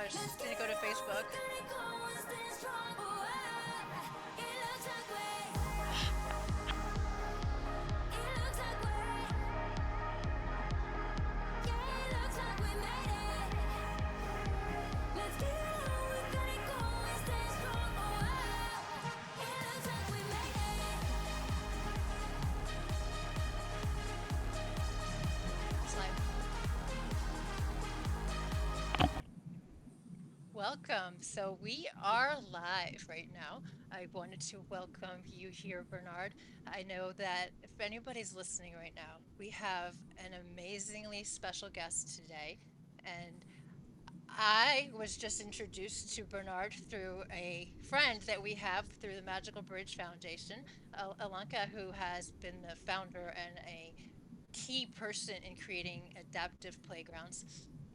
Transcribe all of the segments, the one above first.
just gonna go to Facebook. Slide. Welcome. So we are live right now. I wanted to welcome you here, Bernard. I know that if anybody's listening right now, we have an amazingly special guest today. And I was just introduced to Bernard through a friend that we have through the Magical Bridge Foundation, Alanka, who has been the founder and a key person in creating adaptive playgrounds.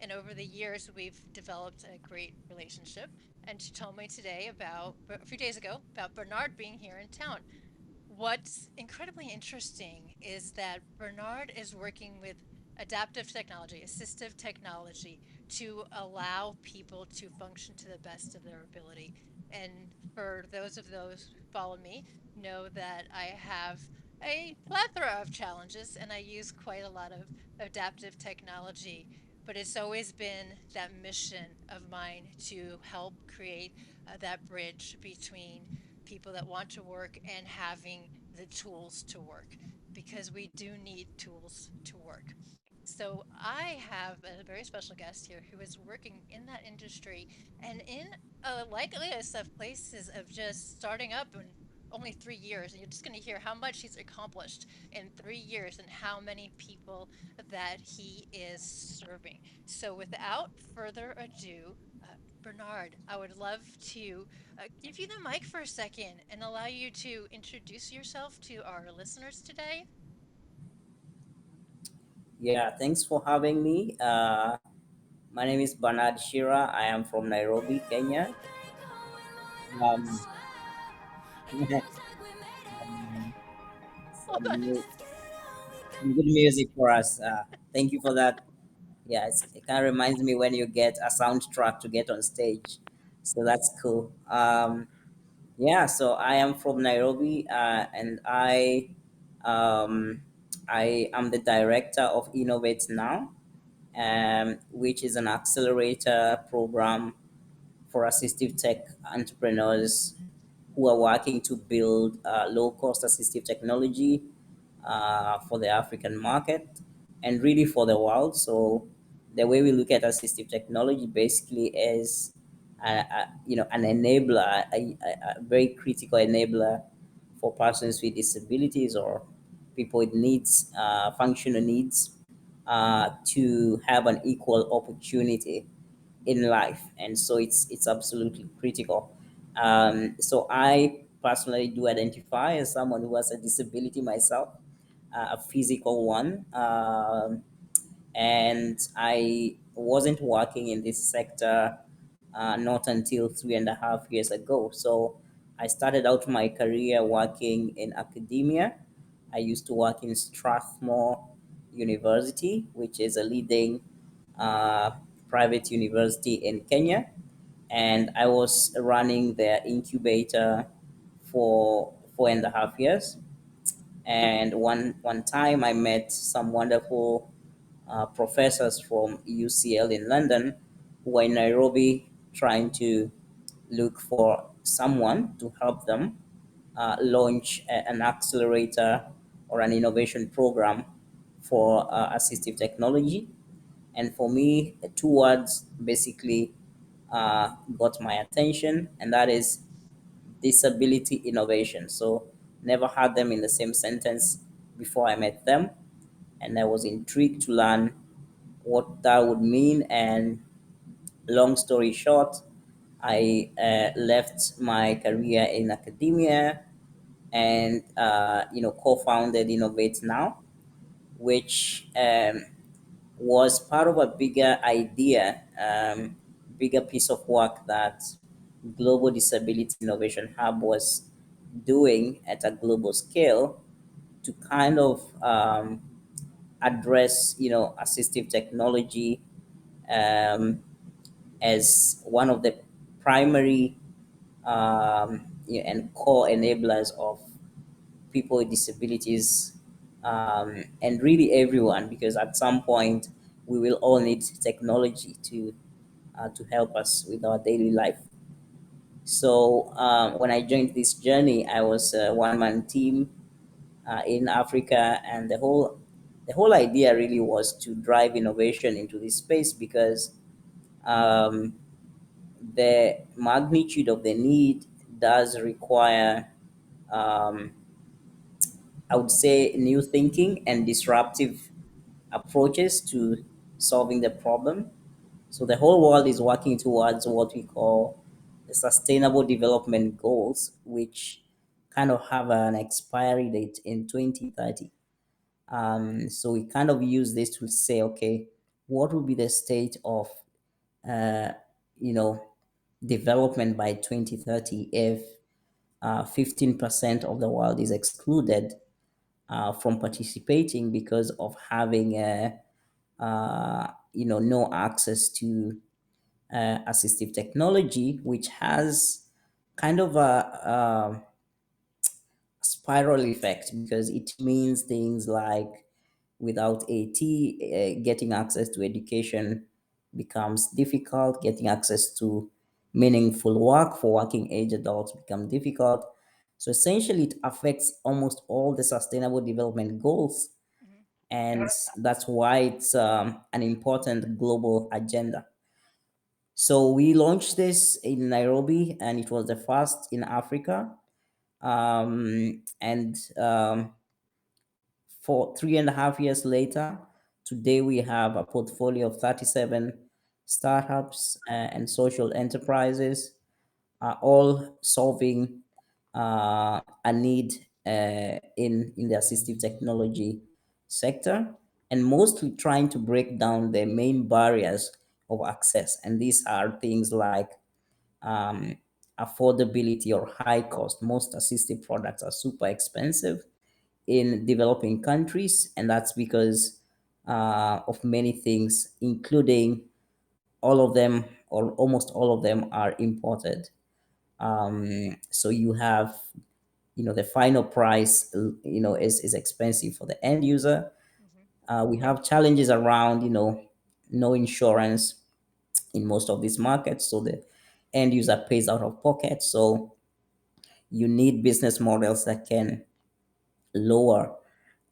And over the years, we've developed a great relationship. And she told me today about, a few days ago, about Bernard being here in town. What's incredibly interesting is that Bernard is working with adaptive technology, assistive technology, to allow people to function to the best of their ability. And for those who follow me, know that I have a plethora of challenges and I use quite a lot of adaptive technology. But it's always been that mission of mine to help create that bridge between people that want to work and having the tools to work because we do need tools to work. So I have a very special guest here who is working in that industry and in a likeliest of places of just starting up in only 3 years. And you're just going to hear how much he's accomplished in 3 years and how many people that he is serving. So without further ado, Bernard, I would love to give you the mic for a second and allow you to introduce yourself to our listeners today. Yeah, thanks for having me. My name is Bernard Chiira. I am from Nairobi, Kenya. Um, um, Hold some, on. mu- some good music for us. Thank you for that. Yeah, it kind of reminds me when you get a soundtrack to get on stage. So that's cool. Yeah, so I am from Nairobi, and um, I am the director of Innovate Now, which is an accelerator program for assistive tech entrepreneurs who are working to build low cost assistive technology for the African market and really for the world. So the way we look at assistive technology basically is an enabler, a very critical enabler for persons with disabilities or people with needs, functional needs, to have an equal opportunity in life, and so it's absolutely critical. So I personally do identify as someone who has a disability myself, a physical one, and I wasn't working in this sector not until 3.5 years ago. So I started out my career working in academia. I used to work in Strathmore University, which is a leading uh, private university in Kenya, and I was running their incubator for 4.5 years. And one time I met some wonderful professors from UCL in London who were in Nairobi trying to look for someone to help them launch an accelerator or an innovation program for assistive technology. And for me, two words basically got my attention, and that is disability innovation. So never had them in the same sentence before I met them, and I was intrigued to learn what that would mean. And long story short, I left my career in academia and co-founded Innovate Now, which was part of a bigger idea, bigger piece of work that Global Disability Innovation Hub was doing at a global scale to kind of address, assistive technology, um, as one of the primary and core enablers of people with disabilities, and really everyone, because at some point we will all need technology to help us with our daily life. So when I joined this journey, I was a one-man team in Africa, and the whole idea really was to drive innovation into this space because um, the magnitude of the need does require, um, I would say, new thinking and disruptive approaches to solving the problem. So the whole world is working towards what we call the Sustainable Development Goals, which kind of have an expiry date in 2030. So we kind of use this to say, okay, what will be the state of, uh, you know, development by 2030 if 15% of the world is excluded from participating because of having no access to assistive technology, which has kind of a spiral effect because it means things like without AT, getting access to education becomes difficult, getting access to meaningful work for working age adults become difficult. So essentially, it affects almost all the sustainable development goals, Hmm. and that's why it's an important global agenda. So we launched this in Nairobi, and it was the first in Africa. And For 3.5 years later, today we have a portfolio of 37 startups and social enterprises, all solving a need in the assistive technology sector, and mostly trying to break down the main barriers of access. And these are things like um, affordability or high cost. Most assistive products are super expensive in developing countries, and that's because of many things, including all of them or almost all of them are imported. So you have, the final price, is expensive for the end user. Hmm. We have challenges around, no insurance in most of these markets, so the end user pays out of pocket. So you need business models that can lower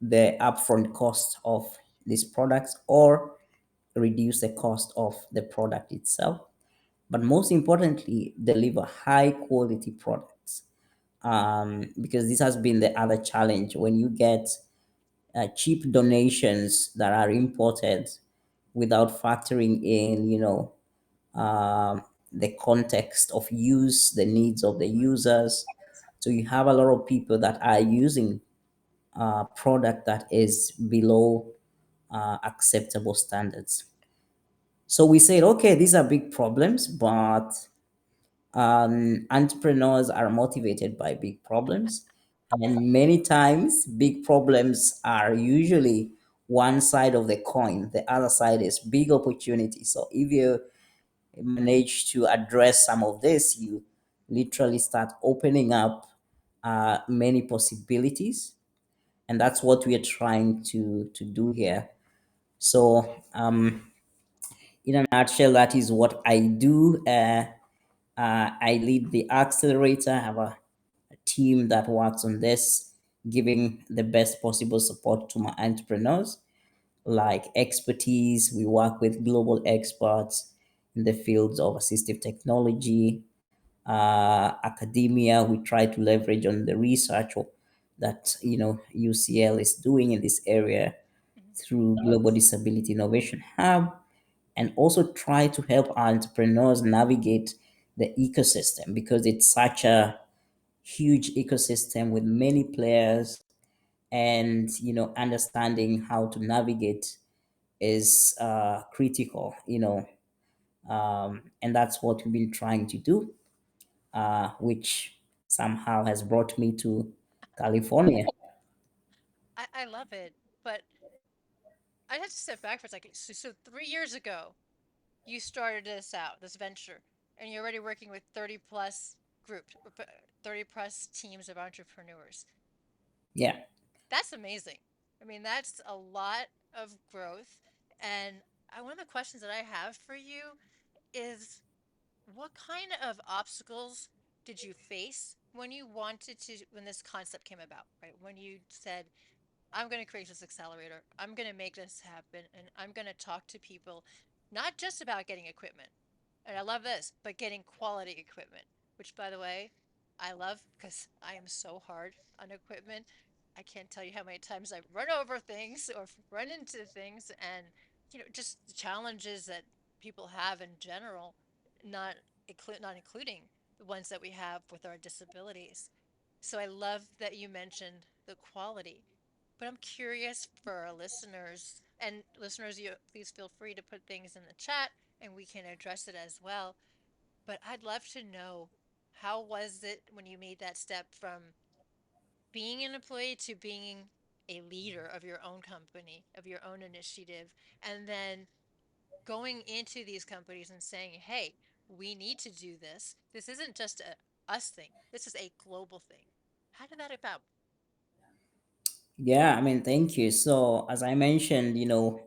the upfront cost of these products or reduce the cost of the product itself. But most importantly, deliver high quality products. Because this has been the other challenge when you get cheap donations that are imported without factoring in, the context of use, the needs of the users. So you have a lot of people that are using product that is below acceptable standards. So we said, okay, these are big problems, but entrepreneurs are motivated by big problems. And many times, big problems are usually one side of the coin, the other side is big opportunity. So if you manage to address some of this, you literally start opening up many possibilities. And that's what we are trying to do here. So in a nutshell, that is what I do. I lead the accelerator. I have a team that works on this, giving the best possible support to my entrepreneurs, like expertise. We work with global experts in the fields of assistive technology, academia. We try to leverage on the research that UCL is doing in this area Hmm. through Global Disability Innovation Hub, and also try to help entrepreneurs navigate the ecosystem because it's such a huge ecosystem with many players, and understanding how to navigate is critical. And that's what we've been trying to do, which somehow has brought me to California. I love it, but I have to step back for a second. So 3 years ago, you started this out, this venture, and you're already working with 30 plus groups, 30 plus teams of entrepreneurs. Yeah. That's amazing. I mean, that's a lot of growth. And one of the questions that I have for you is what kind of obstacles did you face when you wanted to, when this concept came about, right? When you said, I'm going to create this accelerator. I'm going to make this happen. And I'm going to talk to people, not just about getting equipment. And I love this, but getting quality equipment, which, by the way, I love because I am so hard on equipment. I can't tell you how many times I've run over things or run into things and, just the challenges that people have in general, not, not including the ones that we have with our disabilities. So I love that you mentioned the quality. But I'm curious for our listeners, and listeners, you please feel free to put things in the chat and we can address it as well. But I'd love to know, how was it when you made that step from being an employee to being a leader of your own company, of your own initiative, and then going into these companies and saying, hey, we need to do this. This isn't just a us thing, this is a global thing. How did that about? Yeah, I mean, thank you. So, as I mentioned,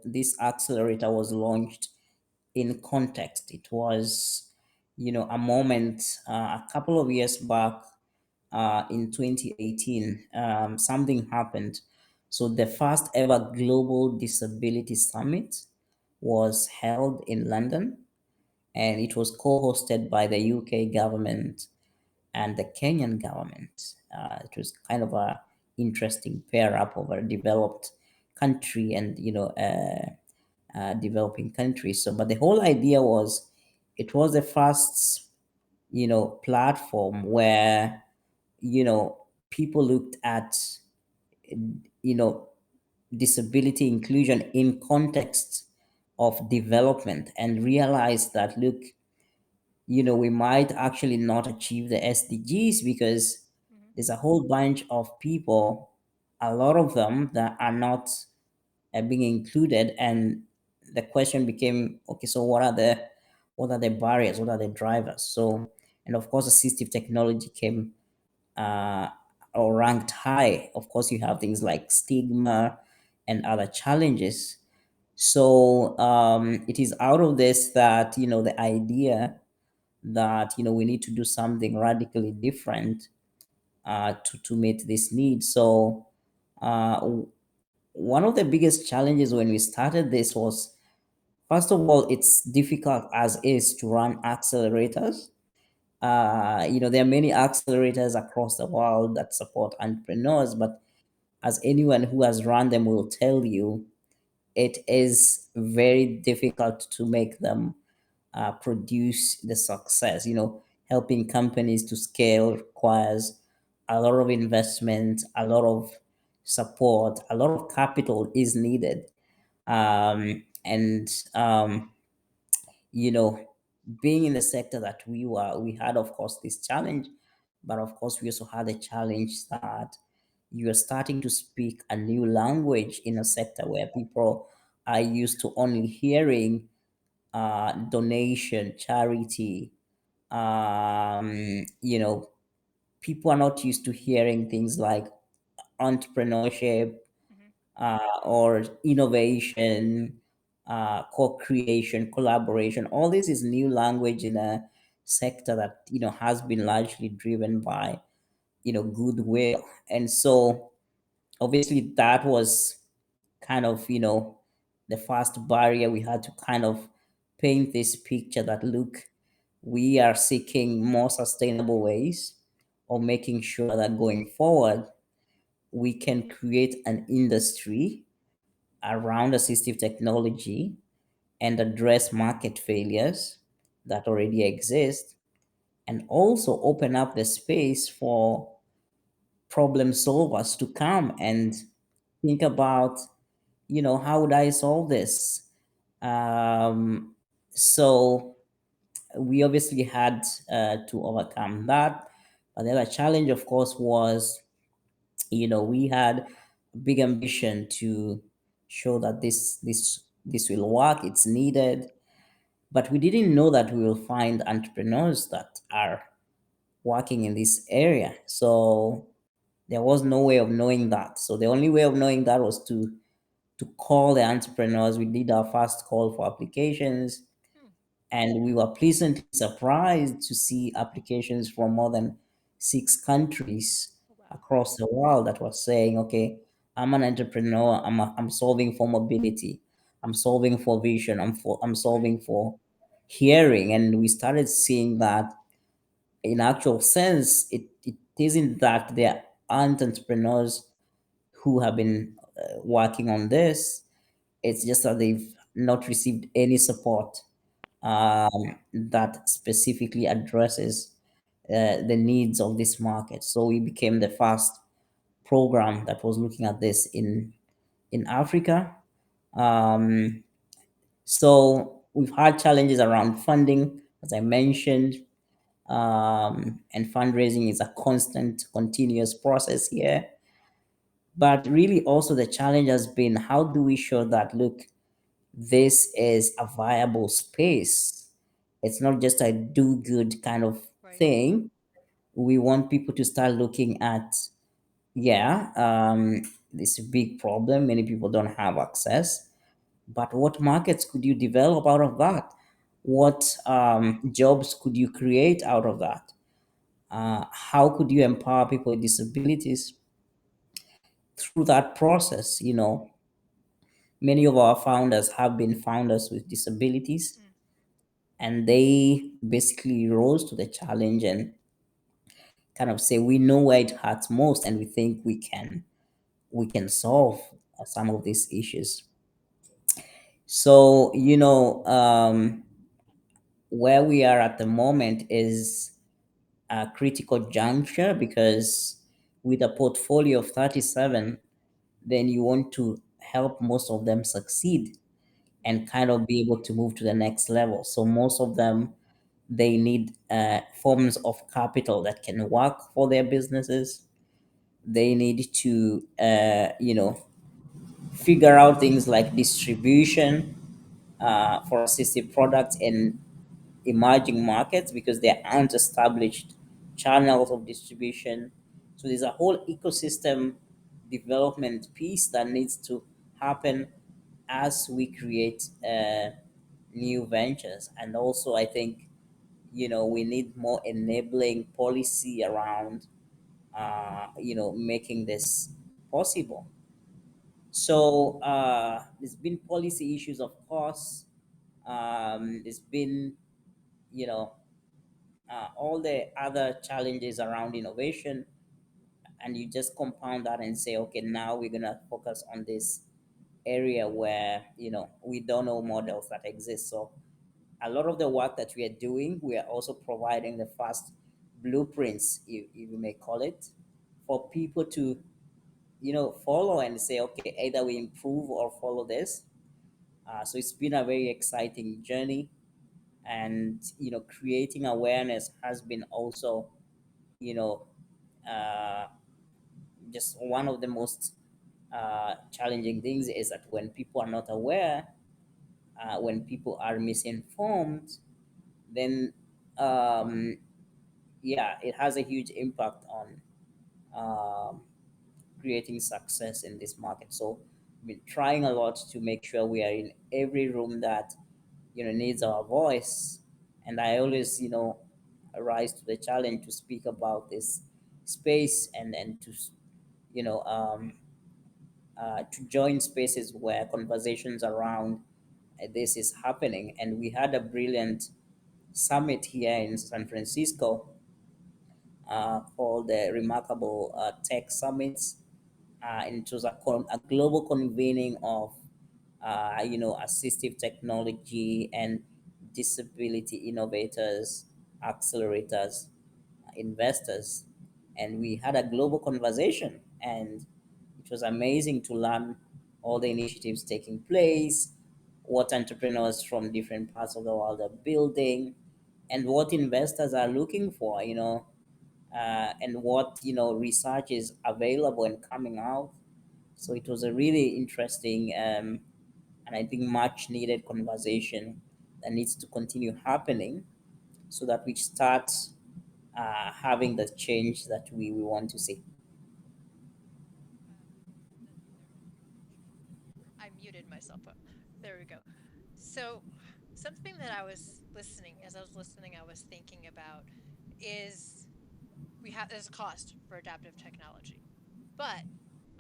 this accelerator was launched in context. It was, a moment a couple of years back in 2018. Something happened. So, the first ever Global Disability Summit was held in London, and it was co hosted by the UK government and the Kenyan government. It was kind of a interesting pair up of a developed country and developing country. So, but the whole idea was, it was the first platform where people looked at you know disability inclusion in context of development and realized that, look, we might actually not achieve the SDGs because Mhm. there's a whole bunch of people, a lot of them that are not being included. And the question became, okay, so what are the barriers? What are the drivers? So, and of course, assistive technology came uh, or ranked high. Of course, you have things like stigma and other challenges. So it is out of this that the idea that we need to do something radically different to meet this need. So one of the biggest challenges when we started this was, first of all, it's difficult as is to run accelerators. There are many accelerators across the world that support entrepreneurs, but as anyone who has run them will tell you, it is very difficult to make them produce the success. Helping companies to scale requires a lot of investment, a lot of support, a lot of capital is needed. And you know, being in the sector that we were, we had, of course, this challenge, but of course, we also had a challenge that you are starting to speak a new language in a Mhm. sector where people are used to only hearing donation, charity. People are not used to hearing things like entrepreneurship Mhm. or innovation, co-creation, collaboration. All this is new language in a sector that has been largely driven by goodwill. And so obviously that was kind of the first barrier. We had to kind of paint this picture that, look, we are seeking more sustainable ways of making sure that going forward we can create an industry around assistive technology and address market failures that already exist, and also open up the space for problem solvers to come and think about, how would I solve this? Um, so we obviously had to overcome that. But the other challenge, of course, was, we had a big ambition to show that this will work. It's needed, But we didn't know that we will find entrepreneurs that are working in this area. So there was no way of knowing that. So the only way of knowing that was to call the entrepreneurs. We did our first call for applications, Hmm. and we were pleasantly surprised to see applications from more than 6 countries Wow. across the world that were saying, okay, I'm an entrepreneur, I'm solving for mobility, I'm solving for vision, I'm Right. solving for hearing. And we started seeing that in actual sense, it isn't that there aren't entrepreneurs who have been working on this. It's just that they've not received any support that specifically addresses the needs of this market. So we became the first program that was looking at this in Africa. Um, so we've had challenges around funding, as I mentioned, and fundraising is a constant, continuous process here. But really, also the challenge has been, how do we show that, look, this is a viable space? It's not just a do good kind of Right. thing. We want people to start looking at, yeah, this is a big problem. Many people don't have access. But what markets could you develop out of that? What jobs could you create out of that? How could you empower people with disabilities through that process? Many of our founders have been founders with disabilities, Mm. and they basically rose to the challenge and kind of say, we know where it hurts most, and we think we can solve some of these issues. So where we are at the moment is a critical juncture, because with a portfolio of 37, then you want to help most of them succeed and kind of be able to move to the next level. So most of them, they need forms of capital that can work for their businesses. They need to figure out things like distribution for assistive products in emerging markets, because there aren't established channels of distribution. So there's a whole ecosystem development piece that needs to happen as we create new ventures. And also, I think, we need more enabling policy around, making this possible. So there's been policy issues, of course. There's been, you know, all the other challenges around innovation, and you just compound that and say, okay, now we're gonna focus on this area where we don't know models that exist. So a lot of the work that we are doing, we are also providing the first blueprints, if you may call it, for people to follow and say, okay, either we improve or follow this. So it's been a very exciting journey, and creating awareness has been also you know uh, just one of the most challenging things, is that when people are not aware, when people are misinformed, then um, yeah, it has a huge impact on um, creating success in this market. So we've been trying a lot to make sure we are in every room that needs our voice. And I always rise to the challenge to speak about this space, and to you know to join spaces where conversations around this is happening. And we had a brilliant summit here in San Francisco, called the Remarkable Tech Summits. And it was a global convening of assistive technology and disability innovators, accelerators, investors. And we had a global conversation, and it was amazing to learn all the initiatives taking place, what entrepreneurs from different parts of the world are building, and what investors are looking for, and what research is available and coming out. So it was a really interesting, and I think much needed conversation that needs to continue happening so that we start having the change that we want to see. That's very true. I muted myself. There we go. So, something that I was listening, as I was listening, I was thinking about is there's a cost for adaptive technology. But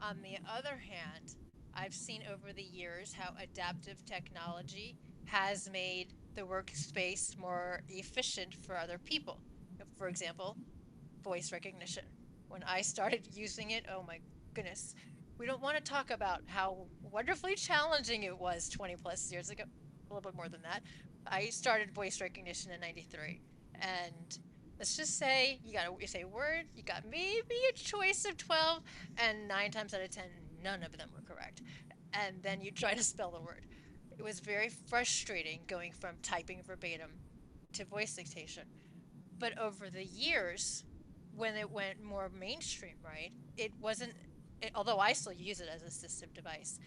on the other hand, I've seen over the years how adaptive technology has made the workspace more efficient for other people. For example, voice recognition. When I started using it, oh my goodness, we don't want to talk about how wonderfully challenging it was 20 plus years ago, a little bit more than that. I started voice recognition in 93. And let's just say you say a word, you got maybe a choice of 12, and 9 times out of 10, none of them were correct. And then you try to spell the word. It was very frustrating going from typing verbatim to voice dictation. But over the years, when it went more mainstream, right? It wasn't, although I still use it as an assistive device,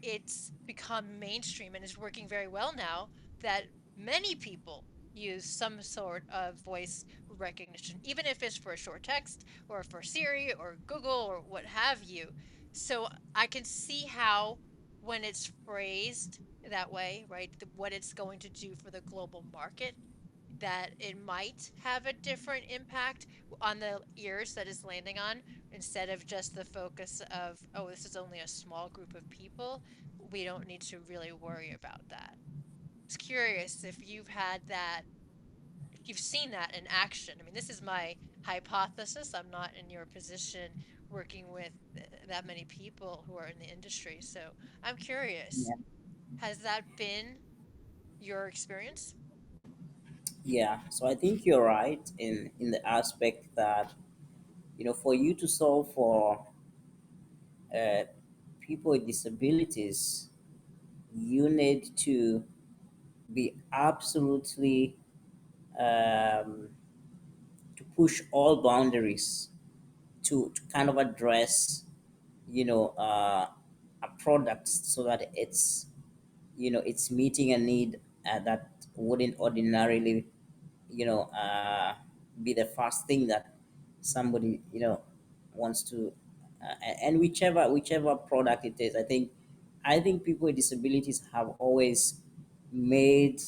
it's become mainstream and is working very well now that many people use some sort of voice recognition, even if it's for a short text or for Siri or Google or what have you. So I can see how, when it's phrased that way, right, what it's going to do for the global market, that it might have a different impact on the ears that it's landing on, instead of just the focus of, oh, this is only a small group of people. We don't need to really worry about that. I was curious if you've had that, if you've seen that in action. I mean, this is my hypothesis. I'm not in your position working with that many people who are in the industry. So I'm curious, Yeah. has that been your experience? Yeah, so I think you're right in the aspect that, for you to solve for uh, people with disabilities, you need to be absolutely um, to push all boundaries to kind of address, a product so that it's meeting a need that wouldn't ordinarily, be the first thing that somebody wants to, and whichever product it is. I think people with disabilities have always made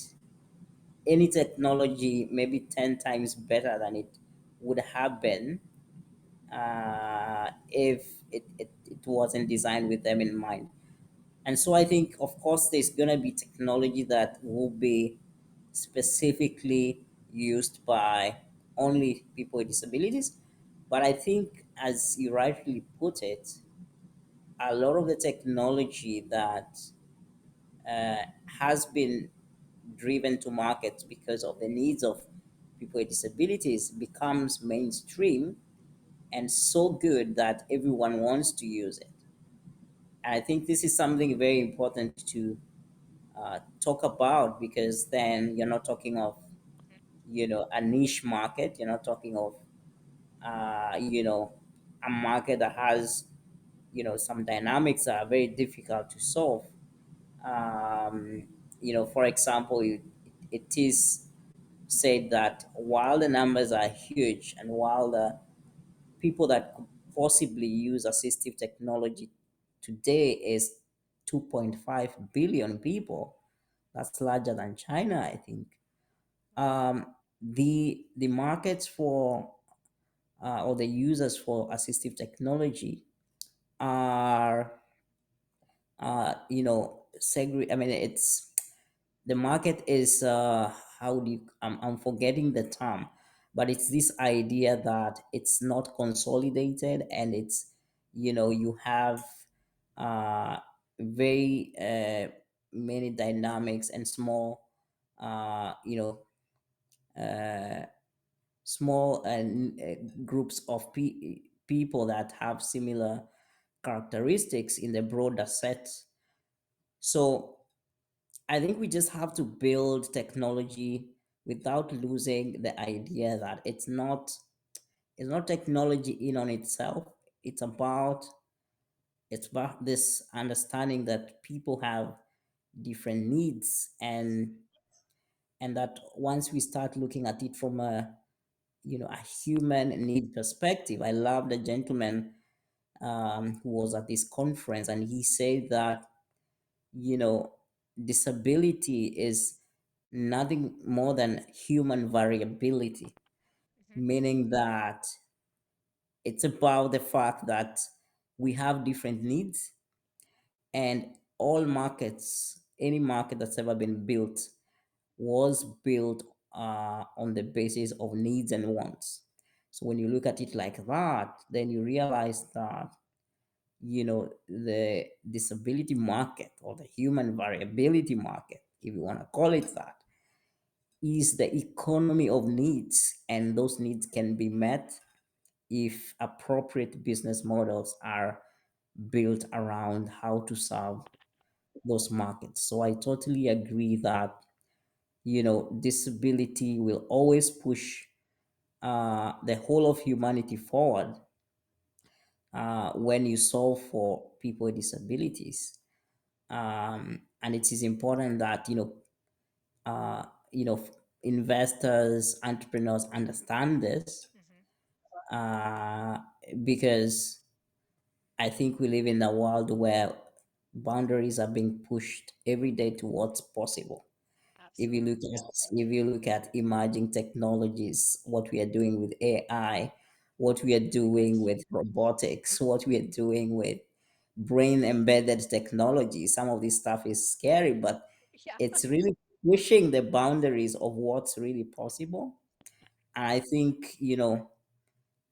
any technology maybe 10 times better than it would have been if it wasn't designed with them in mind. And so I think, of course, there's going to be technology that will be specifically used by only people with disabilities. But I think, as you rightly put it, a lot of the technology that has been driven to market because of the needs of people with disabilities becomes mainstream and so good that everyone wants to use it. And I think this is something very important to talk about, because then you're not talking of, a niche market. You're not talking of, a market that has, some dynamics that are very difficult to solve. Um, for example, it is said that while the numbers are huge and while the people that could possibly use assistive technology today is 2.5 billion people, that's larger than China, I think. The markets for or the users for assistive technology are I mean, it's the market is how do you I'm forgetting the term, but it's this idea that it's not consolidated, and it's, you have uh very many dynamics and small, uh you know small and groups of people that have similar characteristics in the broader set. So I think we just have to build technology without losing the idea that it's not technology in on itself. It's about this understanding that people have different needs, and and that once we start looking at it from a, a human need perspective. I love the gentleman who was at this conference, and he said that, you know, disability is nothing more than human variability, Hmm. meaning that it's about the fact that we have different needs, and all markets, any market that's ever been built, was built on the basis of needs and wants. So when you look at it like that, then you realize that, the disability market, or the human variability market, if you want to call it that, is the economy of needs, and those needs can be met if appropriate business models are built around how to serve those markets. So I totally agree that, disability will always push the whole of humanity forward when you solve for people with disabilities. And it is important that, uh, you know, investors, entrepreneurs understand this, Hmm. uh, because I think we live in a world where boundaries are being pushed every day to what's possible. Absolutely. If you look at emerging technologies, what we are doing with AI, what we are doing with robotics, what we are doing with brain embedded technology, some of this stuff is scary, but Yeah. it's really pushing the boundaries of what's really possible. And I think,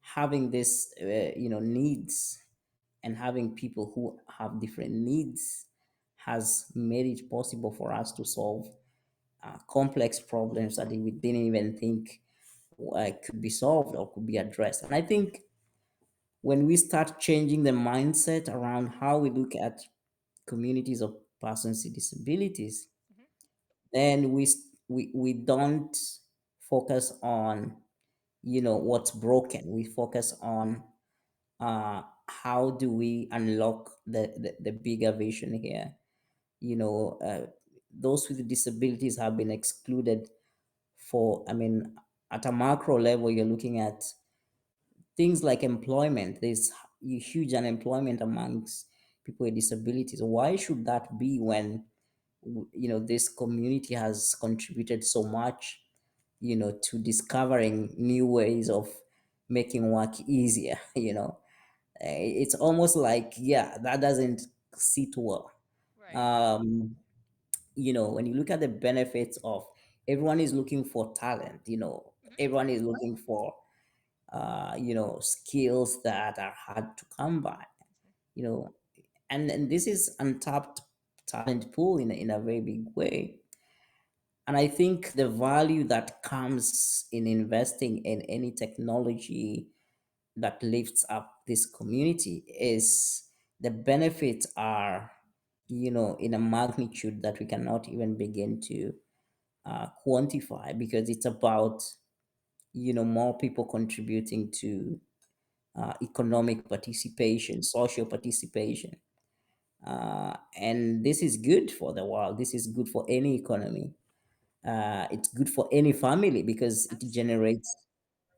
having this needs, and having people who have different needs, has made it possible for us to solve complex problems that we didn't even think could be solved or could be addressed. And I think when we start changing the mindset around how we look at communities of persons with disabilities, Hmm. then we don't focus on, what's broken. We focus on how do we unlock the bigger vision here. Those with disabilities have been excluded for, I mean, at a macro level, you're looking at things like employment. There's huge unemployment amongst people with disabilities. Why should that be when, this community has contributed so much, to discovering new ways of making work easier? It's almost like, yeah, that doesn't sit well. Right. um when you look at the benefits of, everyone is looking for talent, Hmm. everyone is looking for skills that are hard to come by, you know and this is untapped talent pool in a very big way. And I think the value that comes in investing in any technology that lifts up this community is, the benefits are, in a magnitude that we cannot even begin to quantify, because it's about, more people contributing to economic participation, social participation. And this is good for the world. This is good for any economy. It's good for any family, because it Absolutely. generates,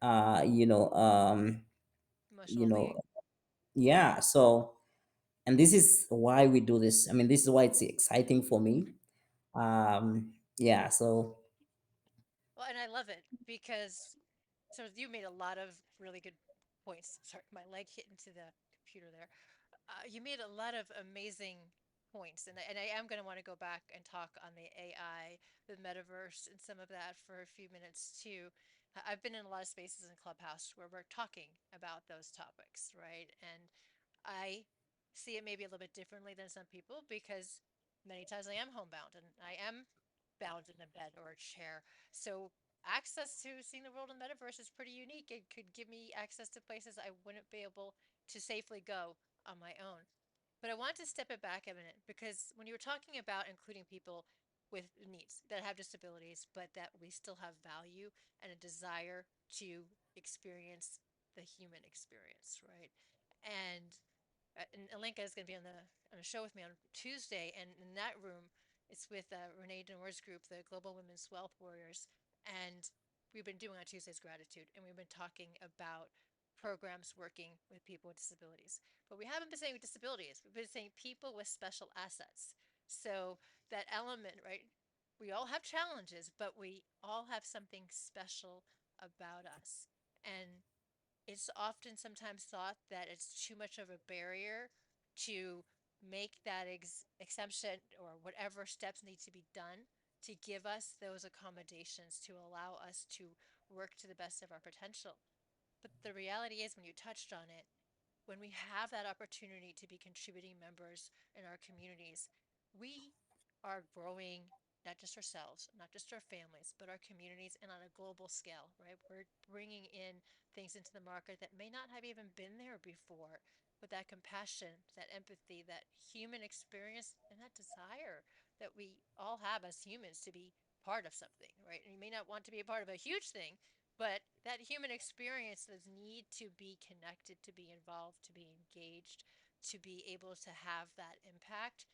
uh, you know, um, Emotional you know, being. yeah. So, and this is why we do this. I mean, this is why it's exciting for me. Yeah. So, Well, and I love it because so you made a lot of really good points. Sorry, my leg hit into the computer there. You made a lot of amazing points, and I am going to want to go back and talk on the AI, the metaverse, and some of that for a few minutes too. I've been in a lot of spaces in Clubhouse where we're talking about those topics, right? And I see it maybe a little bit differently than some people because many times I am homebound and I am bound in a bed or a chair. So access to seeing the world in the metaverse is pretty unique. It could give me access to places I wouldn't be able to safely go on my own. But I want to step it back a minute because when you were talking about including people with needs that have disabilities, but that we still have value and a desire to experience the human experience, right? And Alinka is going to be on the show with me on Tuesday, and in that room, It's with Renee Denour's group, the Global Women's Wealth Warriors. And we've been doing on Tuesday's Gratitude, and we've been talking about programs working with people with disabilities. But we haven't been saying disabilities, we've been saying people with special assets. So that element, right? We all have challenges, but we all have something special about us. And it's often sometimes thought that it's too much of a barrier to make that exemption or whatever steps need to be done to give us those accommodations to allow us to work to the best of our potential. But the reality is, when you touched on it, when we have that opportunity to be contributing members in our communities, we are growing not just ourselves, not just our families, but our communities and on a global scale, right? We're bringing in things into the market that may not have even been there before, but that compassion, that empathy, that human experience, and that desire that we all have as humans to be part of something, right? And you may not want to be a part of a huge thing, but that human experience, does need to be connected, to be involved, to be engaged, to be able to have that impact.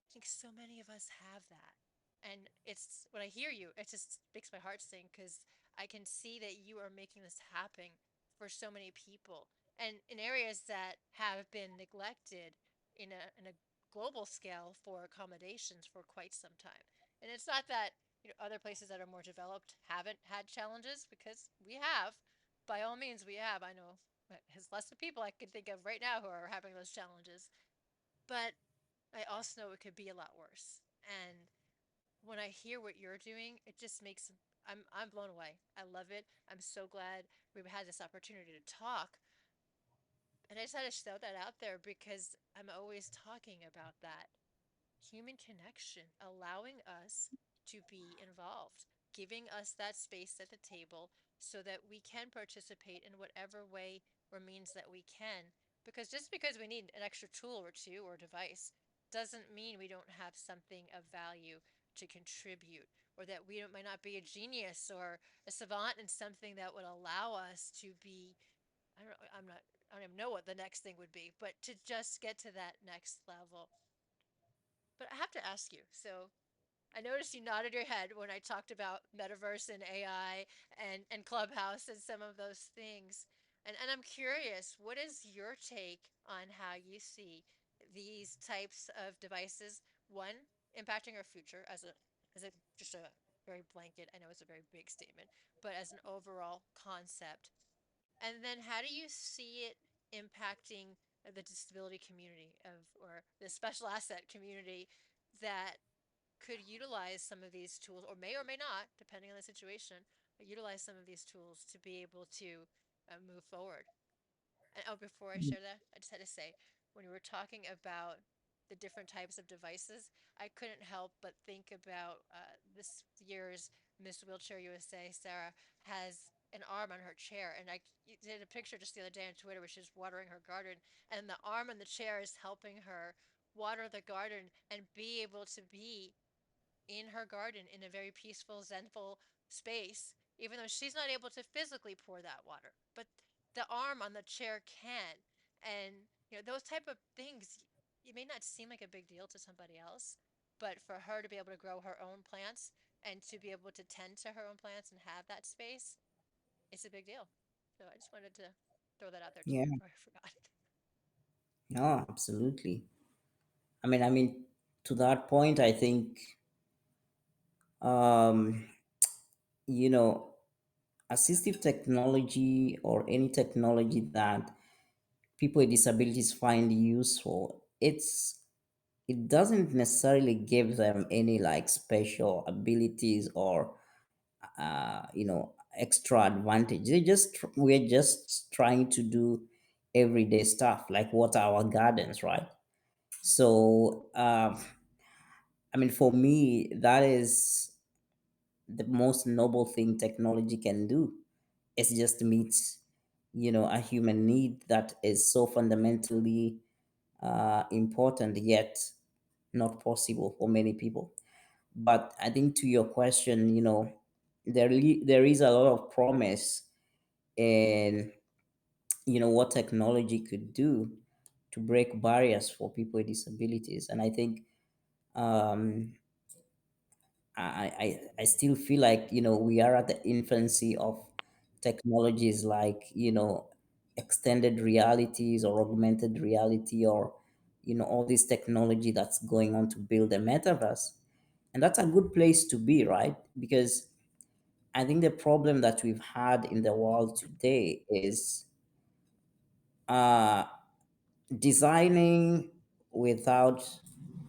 I think so many of us have that. And it's when I hear you, it just makes my heart sing because I can see that you are making this happen for so many people and in areas that have been neglected in a global scale for accommodations for quite some time. And it's not that other places that are more developed haven't had challenges, because we have. By all means, we have. I know there's less of people I can think of right now who are having those challenges, but I also know it could be a lot worse. And when I hear what you're doing, it just makes I'm blown away. I love it. I'm so glad we've had this opportunity to talk. And I just had to throw that out there because I'm always talking about that human connection, allowing us to be involved, giving us that space at the table so that we can participate in whatever way or means that we can. Because just because we need an extra tool or two or device doesn't mean we don't have something of value to contribute, or that we might not be a genius or a savant in something that would allow us to be, I don't know, I don't even know what the next thing would be, but to just get to that next level. But I have to ask you. So I noticed you nodded your head when I talked about metaverse and AI and Clubhouse and some of those things. And I'm curious, what is your take on how you see these types of devices, one, impacting our future as a just a very blanket, I know it's a very big statement, but as an overall concept. And then how do you see it impacting the disability community of or the special asset community that could utilize some of these tools, or may not, depending on the situation, utilize some of these tools to be able to move forward. And oh, before I share that, I just had to say, when we were talking about the different types of devices, I couldn't help but think about this year's Miss Wheelchair USA. Sarah has an arm on her chair, and I did a picture just the other day on Twitter where she's watering her garden, and the arm on the chair is helping her water the garden and be able to be in her garden in a very peaceful, zenful space, even though she's not able to physically pour that water. But the arm on the chair can. And, those type of things, it may not seem like a big deal to somebody else, but for her to be able to grow her own plants and to be able to tend to her own plants and have that space, it's a big deal. So I just wanted to throw that out there too Yeah, before I forgot. no, absolutely. I mean, to that point, I think, um, you know, assistive technology or any technology that people with disabilities find useful, it doesn't necessarily give them any like special abilities or extra advantage. We're just trying to do everyday stuff like water our gardens, right? So for me, that is the most noble thing technology can do. It's just meet a human need that is so fundamentally important, yet not possible for many people. But I think, to your question, there is a lot of promise in what technology could do to break barriers for people with disabilities. And I think, I still feel like, we are at the infancy of technologies like, extended realities or augmented reality, or all this technology that's going on to build a metaverse. And that's a good place to be, right? Because I think the problem that we've had in the world today is uh, designing without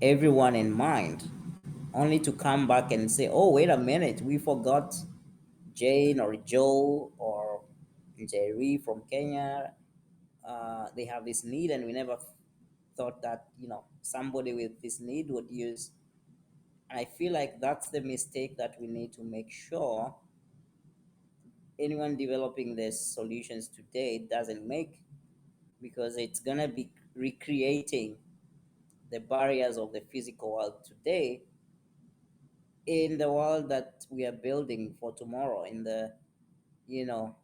everyone in mind, only to come back and say, oh, wait a minute, we forgot Jane or Joe or Jerry from Kenya. They have this need, and we never thought that, somebody with this need would use. And I feel like that's the mistake that we need to make sure anyone developing these solutions today doesn't make, because it's gonna be recreating the barriers of the physical world today in the world that we are building for tomorrow, in the you know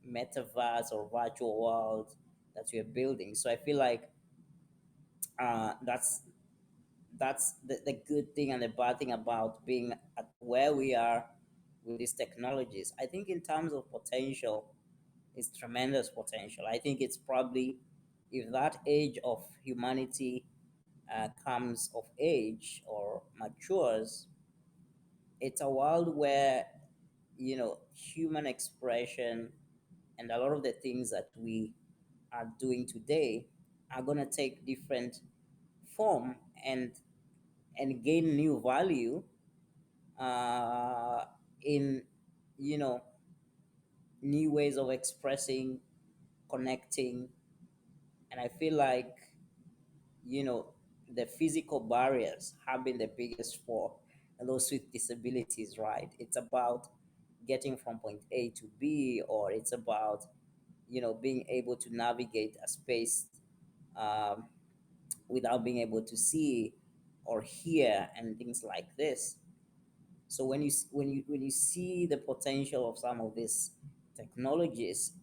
metaverse or virtual world that we are building. So I feel like that's the good thing and the bad thing about being at where we are with these technologies. I think in terms of potential, it's tremendous potential. I think it's probably, if that age of humanity comes of age or matures, it's a world where human expression and a lot of the things that we are doing today are going to take different form, and gain new value uh, in you know new ways of expressing, connecting. And I feel like you know the physical barriers have been the biggest for those with disabilities, right? It's about getting from point A to B, or it's about being able to navigate a space um, without being able to see or hear and things like this. So when you see the potential of some of these technologies,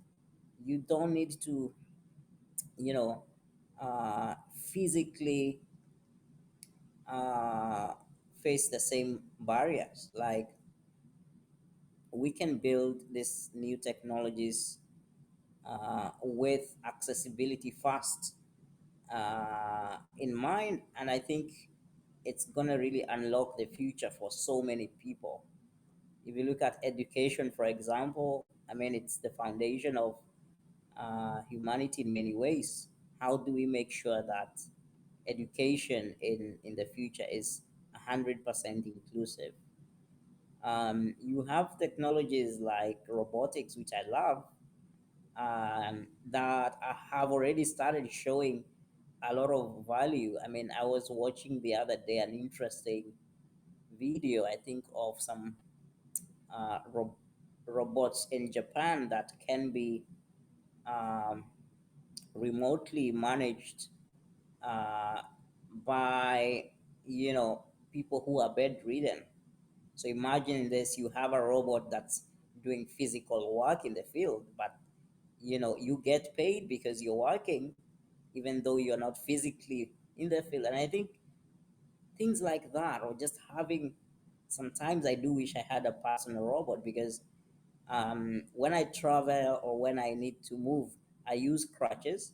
you don't need to you know physically uh, face the same barriers. Like, we can build these new technologies with accessibility first in mind, and I think it's gonna really unlock the future for so many people. If you look at education, for example, I mean, it's the foundation of humanity in many ways. How do we make sure that education in the future is 100% inclusive? You have technologies like robotics, which I love, that have already started showing a lot of value. I mean, I was watching the other day an interesting video, I think, of some uh, ro- robots in Japan that can be um, remotely managed uh, by people who are bedridden. So imagine this: you have a robot that's doing physical work in the field, but you get paid because you're working, even though you're not physically in the field. And I think things like that, or just having, sometimes I do wish I had a personal robot, because when I travel or when I need to move, I use crutches.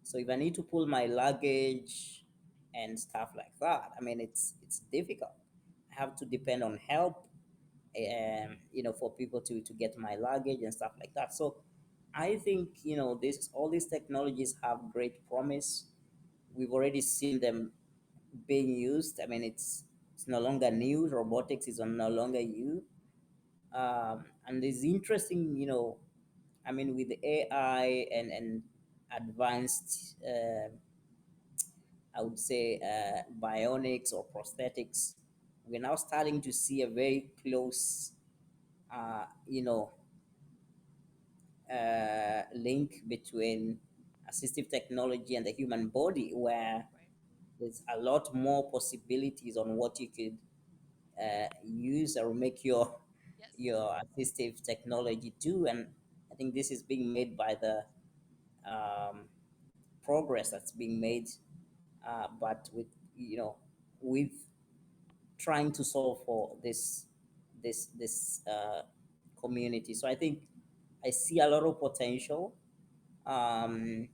So if I need to pull my luggage and stuff like that, I mean, it's difficult. I have to depend on help, for people to get my luggage and stuff like that. So I think this all these technologies have great promise. We've already seen them being used. I mean, it's no longer new. Robotics is no longer new. And it's interesting, I mean, with the AI and advanced, I would say, bionics or prosthetics, we're now starting to see a very close, uh, you know, link between assistive technology and the human body, where Right. there's a lot more possibilities on what you could use or make your Yes. assistive technology do. And I think this is being made by the um, progress that's being made, but with trying to solve for this community. So I think I see a lot of potential, um,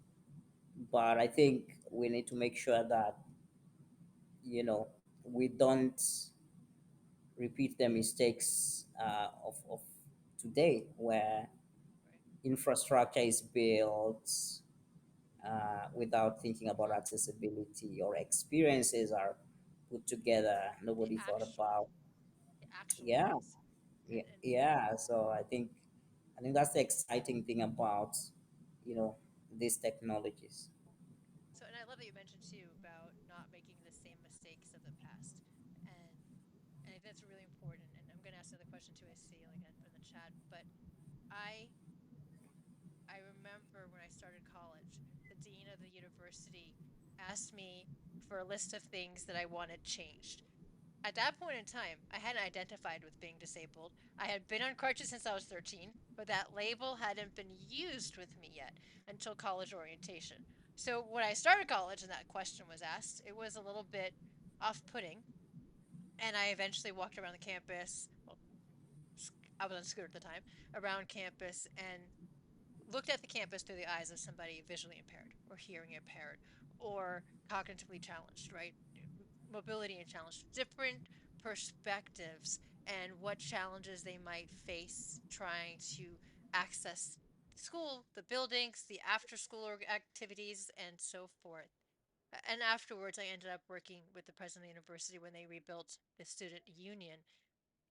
but I think we need to make sure that we don't repeat the mistakes of today, where Right. infrastructure is built without thinking about Or accessibility, or experiences are put together the nobody thought actual, about. the actual Yeah, things. yeah, And yeah. So I think that's the exciting thing about you know these technologies. so, and I love that you mentioned too about not making the same mistakes of the past. And I think that's really important. And I'm going to ask another question too. I see like in the chat, but I I remember when I started college, the dean of the university asked me for a list of things that I wanted changed. At that point in time, I hadn't identified with being disabled. I had been on crutches since I was 13, but that label hadn't been used with me yet until college orientation. So when I started college and that question was asked, it was a little bit off putting. And I eventually walked around the campus. Well, I was on scooter at the time, around campus and looked at the campus through the eyes of somebody visually impaired or hearing impaired or cognitively challenged, right? Mobility and challenged, different perspectives and what challenges they might face trying to access school, the buildings, the after school activities, and so forth. And afterwards, I ended up working with the president of the university when they rebuilt the student union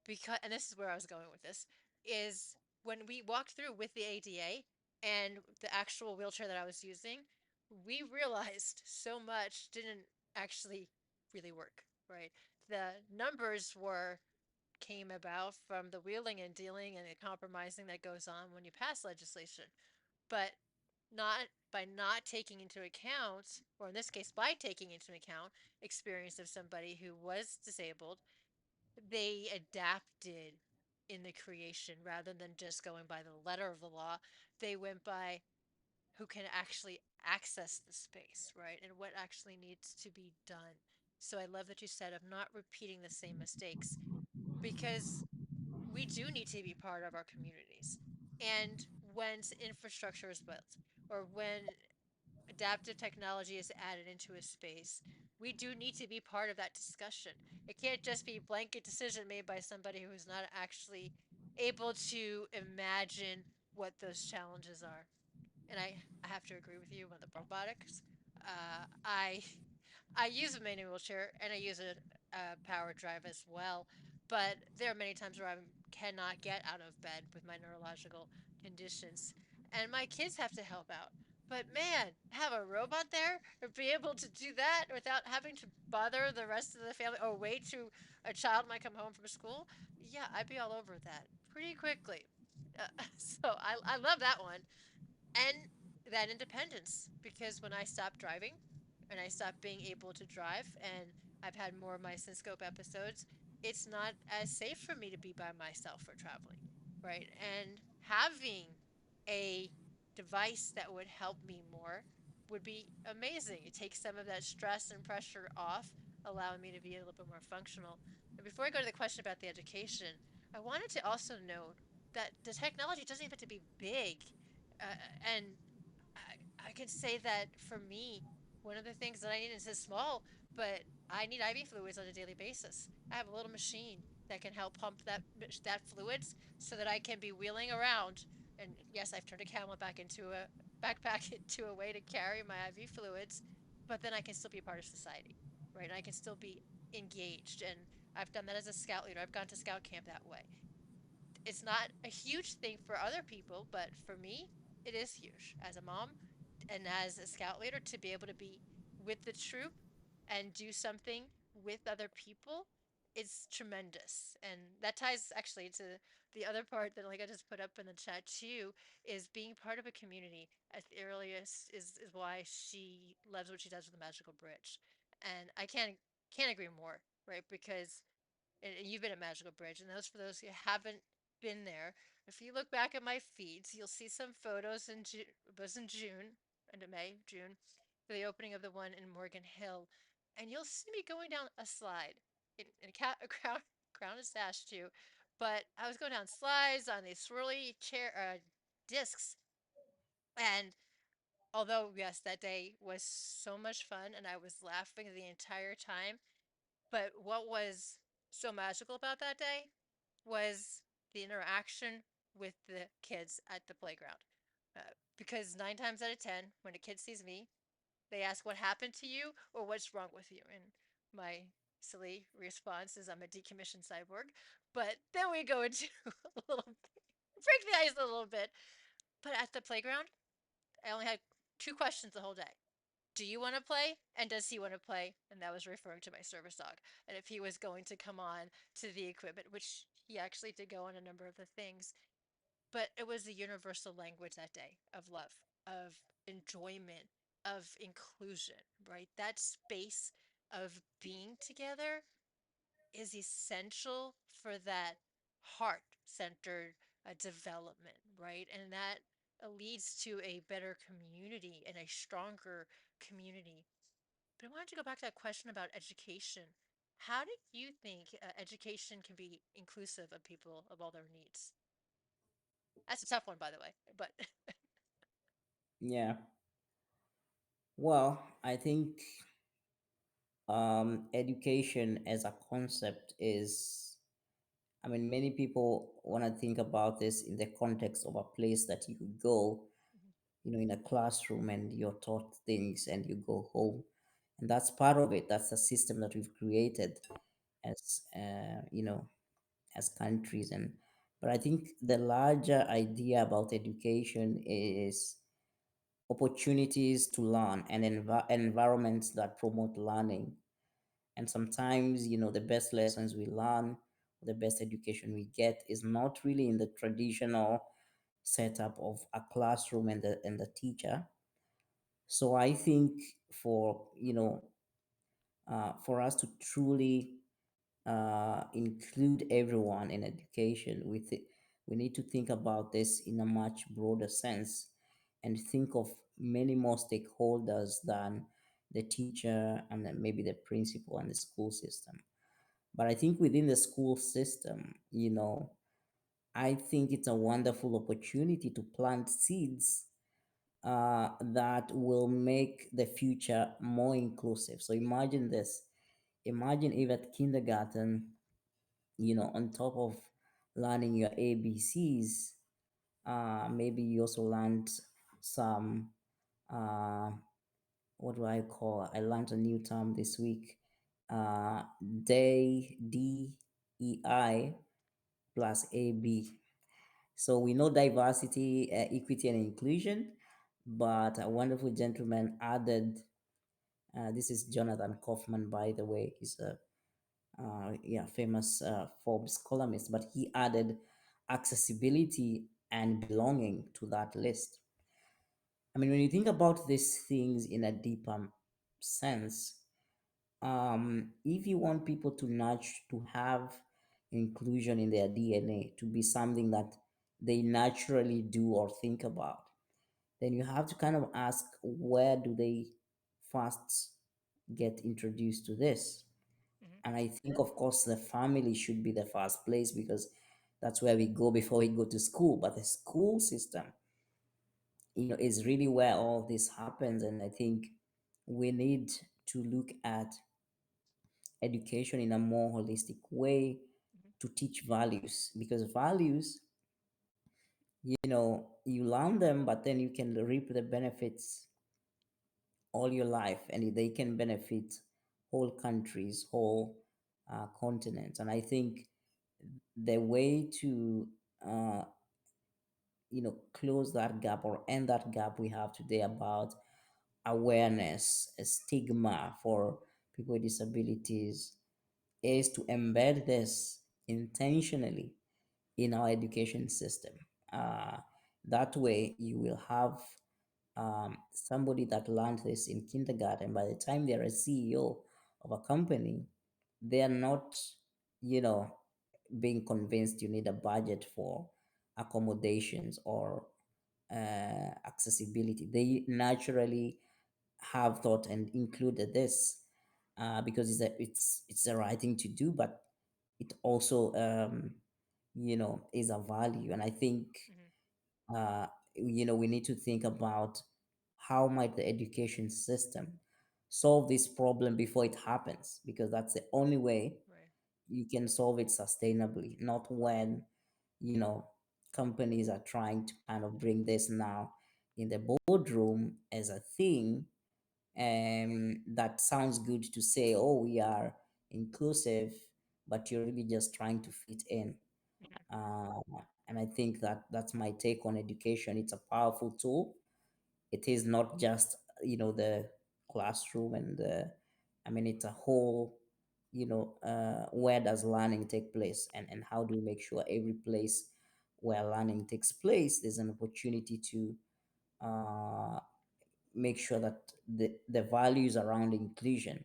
because, and this is where I was going with this, is when we walked through with the ADA and the actual wheelchair that I was using, we realized so much didn't actually really work, right? The numbers were came about from the wheeling and dealing and the compromising that goes on when you pass legislation, but not by not taking into account, or in this case, by taking into account experience of somebody who was disabled, they adapted in the creation rather than just going by the letter of the law. They went by who can actually access the space, right? And what actually needs to be done. So I love that you said of not repeating the same mistakes because we do need to be part of our communities. And when infrastructure is built or when adaptive technology is added into a space, we do need to be part of that discussion. It can't just be a blanket decision made by somebody who is not actually able to imagine what those challenges are. And I have to agree with you on the robotics. I use a manual wheelchair and I use a power drive as well. But there are many times where I cannot get out of bed with my neurological conditions, and my kids have to help out. But man, have a robot there or be able to do that without having to bother the rest of the family or wait to a child might come home from school. Yeah, I'd be all over that pretty quickly. So I love that one and that independence because when I stopped driving and I stopped being able to drive and I've had more of my Synscope episodes, it's not as safe for me to be by myself for traveling, right? And having a device that would help me more would be amazing. It takes some of that stress and pressure off, allowing me to be a little bit more functional. And before I go to the question about the education, I wanted to also note that the technology doesn't even have to be big and I can say that for me, one of the things that I need is small, but I need IV fluids on a daily basis. I have a little machine that can help pump that fluids so that I can be wheeling around. And yes, I've turned a camel back into a backpack into a way to carry my IV fluids, but then I can still be a part of society, right? And I can still be engaged. And I've done that as a scout leader. I've gone to scout camp that way. It's not a huge thing for other people, but for me, it is huge as a mom and as a scout leader to be able to be with the troop and do something with other people. It's tremendous. And that ties actually to the other part that like I just put up in the chat too, is being part of a community at the earliest is why she loves what she does with the magical bridge. And I can't agree more, right? Because and you've been at Magical Bridge, and those for those who haven't been there, if you look back at my feeds, you'll see some photos in June, it was in June, into May, June, for the opening of the one in Morgan Hill, and you'll see me going down a slide. in a crown and sash too. But I was going down slides on these swirly chair discs, and although yes, that day was so much fun, and I was laughing the entire time. But what was so magical about that day was the interaction with the kids at the playground. Because 9 times out of 10, when a kid sees me, they ask what happened to you or what's wrong with you. And my silly response is I'm a decommissioned cyborg. But then we go into a little, break the ice a little bit. But at the playground, I only had two questions the whole day. Do you want to play? And does he want to play? And that was referring to my service dog. And if he was going to come on to the equipment, which he actually did go on a number of the things, but it was a universal language that day of love, of enjoyment, of inclusion, right? That space of being together is essential for that heart centered development, right? And that leads to a better community and a stronger community. But I wanted to go back to that question about education. How do you think education can be inclusive of people of all their needs? That's a tough one, by the way. But Yeah. Well, I think education as a concept is, I mean, many people want to think about this in the context of a place that you could go, Mhm, in a classroom and you're taught things and you go home. And that's part of it. That's the system that we've created as, as countries. But I think the larger idea about education is opportunities to learn and environments that promote learning. And sometimes, the best lessons we learn, the best education we get is not really in the traditional setup of a classroom and the teacher. So I think for for us to truly include everyone in education, we need to think about this in a much broader sense and think of many more stakeholders than the teacher and then maybe the principal and the school system. But I think within the school system, I think it's a wonderful opportunity to plant seeds that will make the future more inclusive. So imagine this. Imagine if at kindergarten, on top of learning your ABCs, maybe you also learned some, uh, what do I call? I learned a new term this week. DEI plus AB. So we know diversity, equity, and inclusion, but a wonderful gentleman added. This is Jonathan Kaufman, by the way. He's a famous Forbes columnist, but he added accessibility and belonging to that list. I mean, when you think about these things in a deeper sense, if you want people to nudge to have inclusion in their DNA, to be something that they naturally do or think about, then you have to kind of ask, where do they first get introduced to this? mhm, And I think, of course, the family should be the first place because that's where we go before we go to school. But the school system, is really where all this happens. And I think we need to look at education in a more holistic way mhm, to teach values, because values, you learn them, but then you can reap the benefits all your life, and they can benefit whole countries, whole continents. And I think the way to uh, close that gap or end that gap we have today about awareness, stigma for people with disabilities, is to embed this intentionally in our education system. Uh, that way, you will have somebody that learned this in kindergarten. By the time they're a CEO of a company, they are not, you know, being convinced you need a budget for accommodations or accessibility. They naturally have thought and included this. because it's the right thing to do, but it also is a value. And I think Hmm. we need to think about how might the education system solve this problem before it happens, because that's the only way Right. you can solve it sustainably, not when you know companies are trying to kind of bring this now in the boardroom as a thing. That sounds good to say, oh, we are inclusive, but you're really just trying to fit in. Hmm. uh, and I think that that's my take on education. It's a powerful tool. It is not just the classroom and I mean, it's a whole, where does learning take place, and how do we make sure every place where learning takes place there's an opportunity to uh, make sure that the values around inclusion,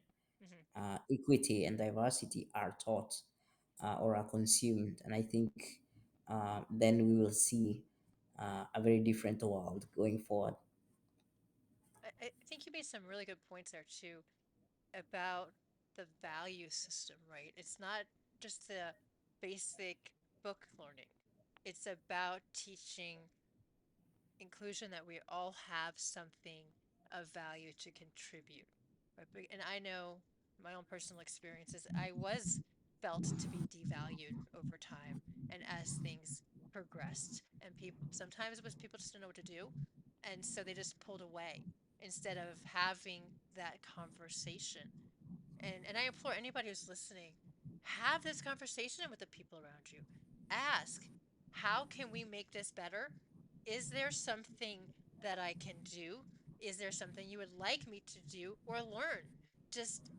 Hmm. equity, and diversity are taught, or are consumed. And I think then we will see a very different world going forward. I think you made some really good points there too about the value system, right? It's not just the basic book learning. It's about teaching inclusion, that we all have something of value to contribute. Right? And I know my own personal experiences, I was felt to be devalued over time and as things progressed. And people sometimes it was people just didn't know what to do. And so they just pulled away instead of having that conversation. And I implore anybody who's listening, have this conversation with the people around you. Ask, how can we make this better? Is there something that I can do? Is there something you would like me to do or learn? Just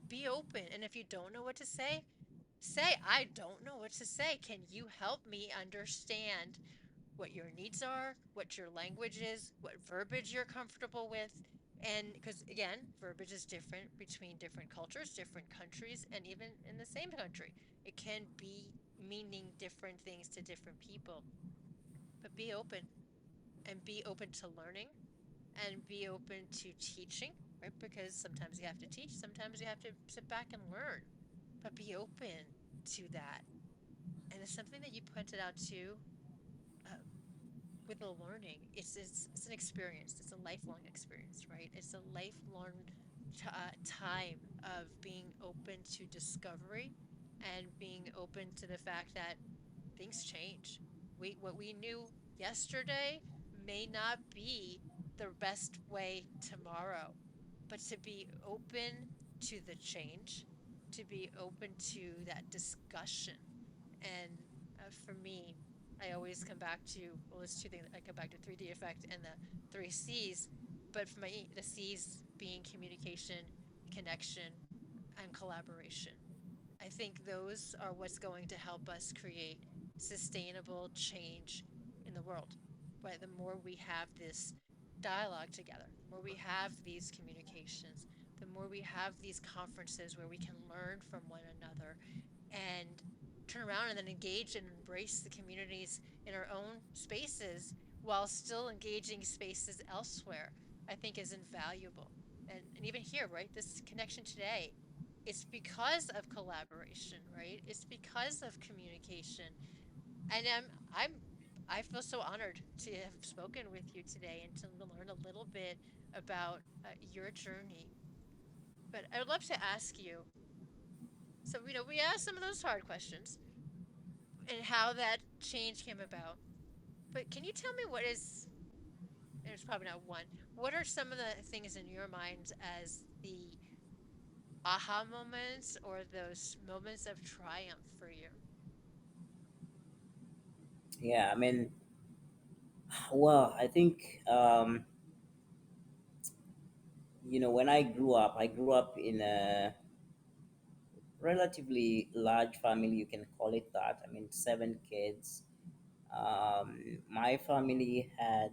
be open. And if you don't know what to say, I don't know what to say. Can you help me understand what your needs are, what your language is, what verbiage you're comfortable with? And because again, verbiage is different between different cultures, different countries, and even in the same country. It can be meaning different things to different people. But be open, and be open to learning, and be open to teaching, right? Because sometimes you have to teach, sometimes you have to sit back and learn. But be open to that. And it's something that you pointed out too, uh, with the learning. It's an experience. It's a lifelong experience, right? It's a lifelong time of being open to discovery and being open to the fact that things change. We what we knew yesterday may not be the best way tomorrow, but to be open to the change, to be open to that discussion. And for me, I always come back to, well, there's two things. I come back to 3D effect and the three C's. But for me, the C's being communication, connection, and collaboration. I think those are what's going to help us create sustainable change in the world. Right? The more we have this dialogue together, the more we have these communications, the more we have these conferences where we can learn from one another and turn around and then engage and embrace the communities in our own spaces while still engaging spaces elsewhere, I think is invaluable. And even here, right, this connection today, it's because of collaboration, right? It's because of communication. And I feel so honored to have spoken with you today and to learn a little bit about your journey. But I would love to ask you, so we asked some of those hard questions and how that change came about. But can you tell me what is, and it's probably not one, what are some of the things in your mind as the aha moments or those moments of triumph for you? Yeah, I mean, well, I think when I grew up in a relatively large family, you can call it that. I mean, 7 kids. My family had,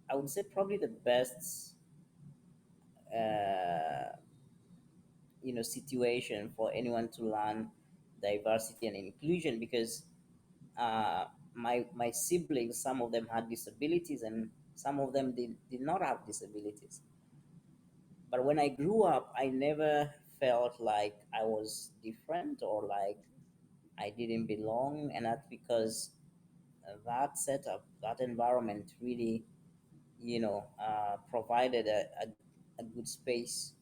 I would say, probably the best uh, situation for anyone to learn diversity and inclusion, because my siblings, some of them had disabilities and some of them did not have disabilities. But when I grew up, I never felt like I was different or like Mhm. I didn't belong. And that's because that setup, that environment really, provided a good space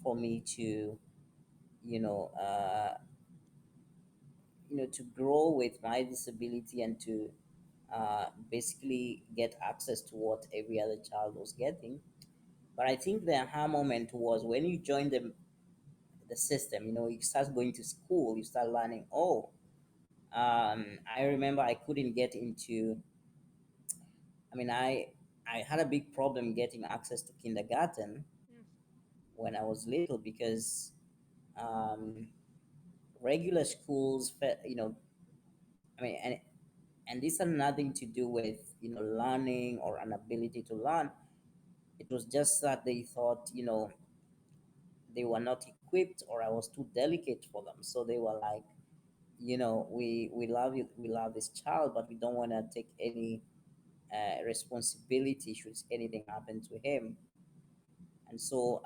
for me to, you know, uh, to grow with my disability and to basically get access to what every other child was getting. But I think the aha moment was when you join the system. You start going to school, you start learning. Oh, I remember I couldn't get into. I mean, I had a big problem getting access to kindergarten Mm. when I was little because um, regular schools, I mean, and this had nothing to do with learning or an ability to learn. It was just that they thought they were not equipped or I was too delicate for them. So they were like, we love you, we love this child, but we don't want to take any responsibility should anything happen to him. And so,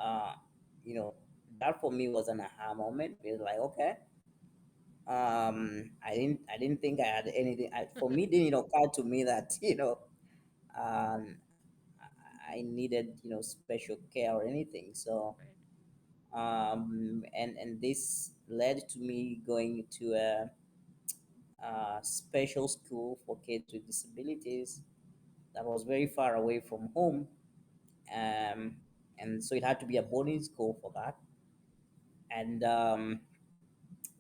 you know, that for me was an aha moment. It was like, okay, I didn't think I had anything. For me, it didn't occur to me that um, I needed special care or anything. So, Right. and this led to me going to a special school for kids with disabilities that was very far away from home. Um, and so it had to be a boarding school for that. And,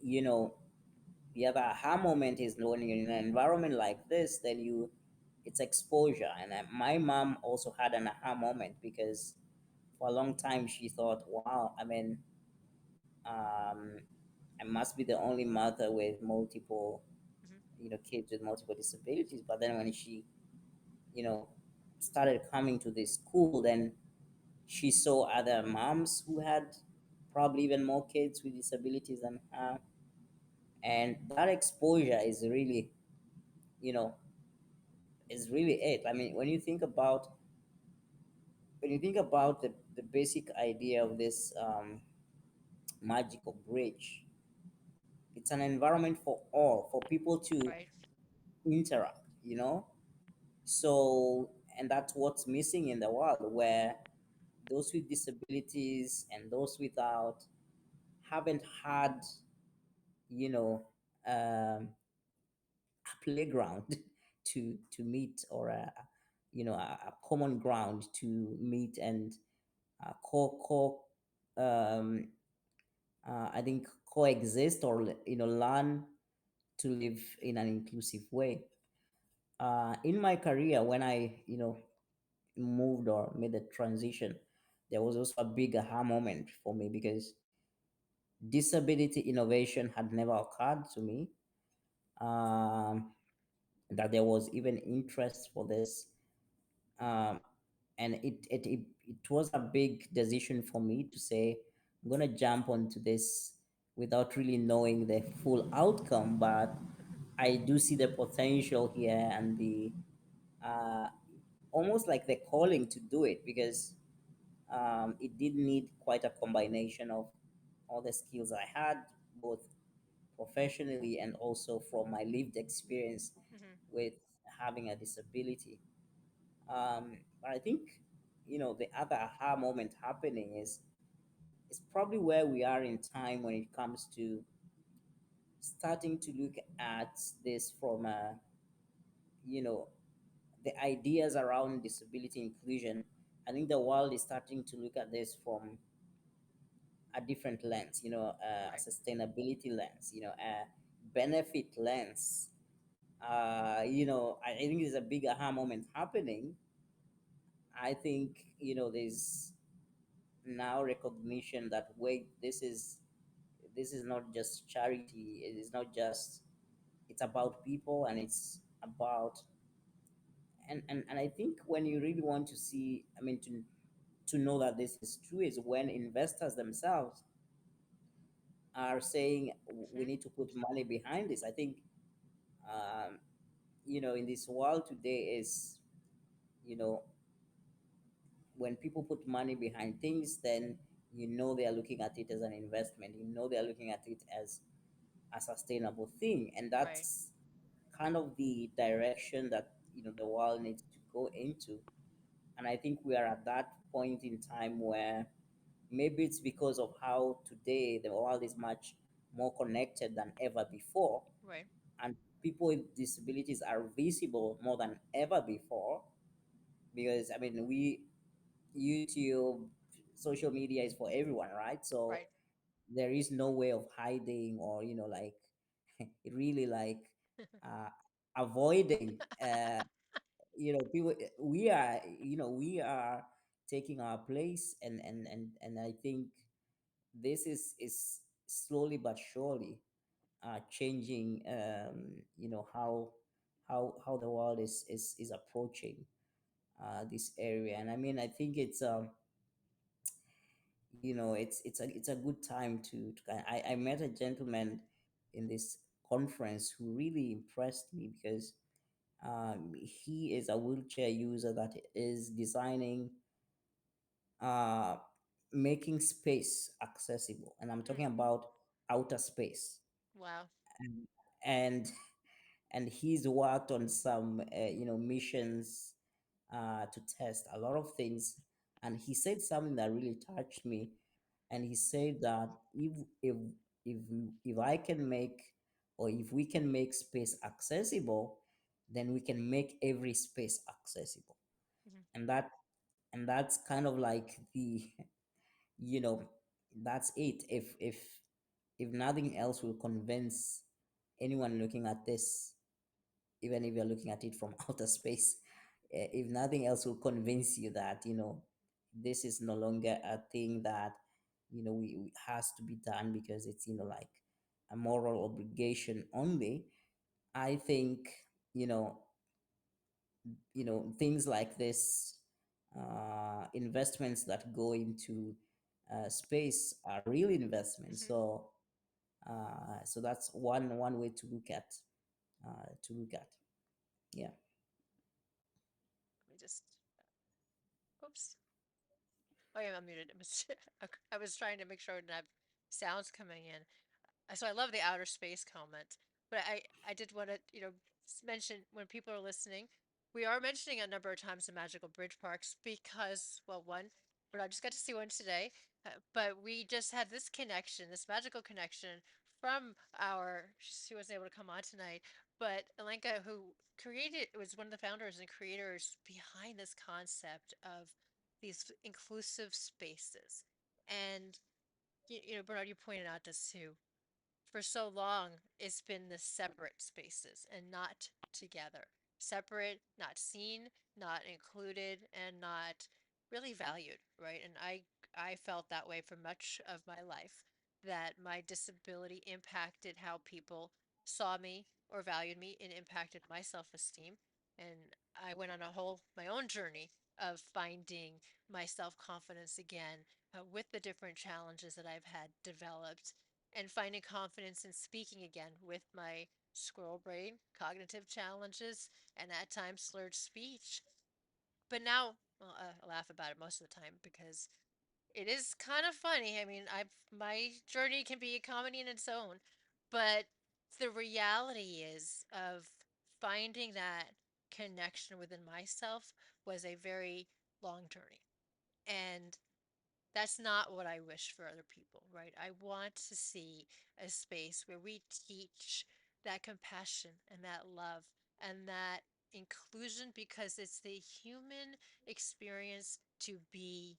you know, the other aha moment is when you're in an environment like this, then it's exposure. And my mom also had an aha moment because for a long time she thought, wow, I mean, um, I must be the only mother with multiple, Mhm. kids with multiple disabilities. But then when she, you know, started coming to this school, then she saw other moms who had probably even more kids with disabilities than her. And that exposure you know, is really it. I mean, when you think about the basic idea of this magical bridge, it's an environment for all, for people to Right. interact. So, and that's what's missing in the world, where those with disabilities and those without haven't had, you know, a playground to meet, or a common ground to meet and um, I think coexist, or learn to live in an inclusive way. In my career, when I moved or made the transition, there was also a big aha moment for me because disability innovation had never occurred to me. Um, that there was even interest for this, um, and it was a big decision for me to say I'm gonna jump onto this without really knowing the full outcome, but Mhm. I do see the potential here and the uh, almost like the calling to do it because it did need quite a combination of all the skills I had, both professionally and also from my lived experience Mhm. with having a disability. But I think, the other aha moment happening is probably where we are in time when it comes to starting to look at this from you know, the ideas around disability inclusion. I think the world is starting to look at this from a different lens, a Right. sustainability lens, a benefit lens. I think there's a big aha moment happening. I think, there's now recognition that wait, this is not just charity. It is not just, it's about people, and it's about, and I think when you really want to see, I mean, to know that this is true is when investors themselves are saying we Mhm. need to put money behind this. I think, um, in this world today is, you know when people put money behind things, then you know they are looking at it as an investment. You know they are looking at it as a sustainable thing, and Right. that's kind of the direction that the world needs to go into. And I think we are at that point in time where maybe it's because of how today the world is much more connected than ever before, Right. and people with disabilities are visible more than ever before. Because I mean, we YouTube, social media is for everyone, right? So Right. there is no way of hiding, or like really like uh, avoiding people. We are taking our place, and I think this is slowly but surely changing, how the world is approaching this area. And I mean, I think it's a good time I met a gentleman in this conference who really impressed me, because he is a wheelchair user that is designing, uh, making space accessible, and I'm Mm. talking about outer space. Wow. and and he's worked on some missions to test a lot of things. And he said something that really touched me. And he said that if I can make, or if we can make space accessible, then we can make every space accessible. Mhm. And that's kind of like the you know that's it. If nothing else will convince anyone looking at this, even if you're looking at it from outer space, if nothing else will convince you that this is no longer a thing that we has to be done because it's like a moral obligation only. I think things like this, investments that go into space are real investments. Mhm. So that's one way to look at. Yeah. Let me just. Oops. Oh yeah, I'm muted. I was trying to make sure I didn't have sounds coming in. So I love the outer space comment, but I did want to mention when people are listening, we are mentioning a number of times the magical bridge parks because, well, one, but I just got to see one today, but we just had this connection, this magical connection from our. She wasn't able to come on tonight, but Alenka, who created, was one of the founders and creators behind this concept of these inclusive spaces, and Bernard, you pointed out this too. For so long, it's been the separate spaces and not together. Separate, not seen, not included, and not really valued, right? And I felt that way for much of my life, that my disability impacted how people saw me or valued me and impacted my self-esteem. And I went on my own journey of finding my self-confidence again, with the different challenges that I've had developed, and finding confidence in speaking again with my squirrel brain, cognitive challenges, and at times slurred speech. But now, well, I laugh about it most of the time because it is kind of funny. I mean, my journey can be a comedy in its own, but the reality is of finding that connection within myself was a very long journey. And that's not what I wish for other people, right? I want to see a space where we teach that compassion and that love and that inclusion, because it's the human experience to be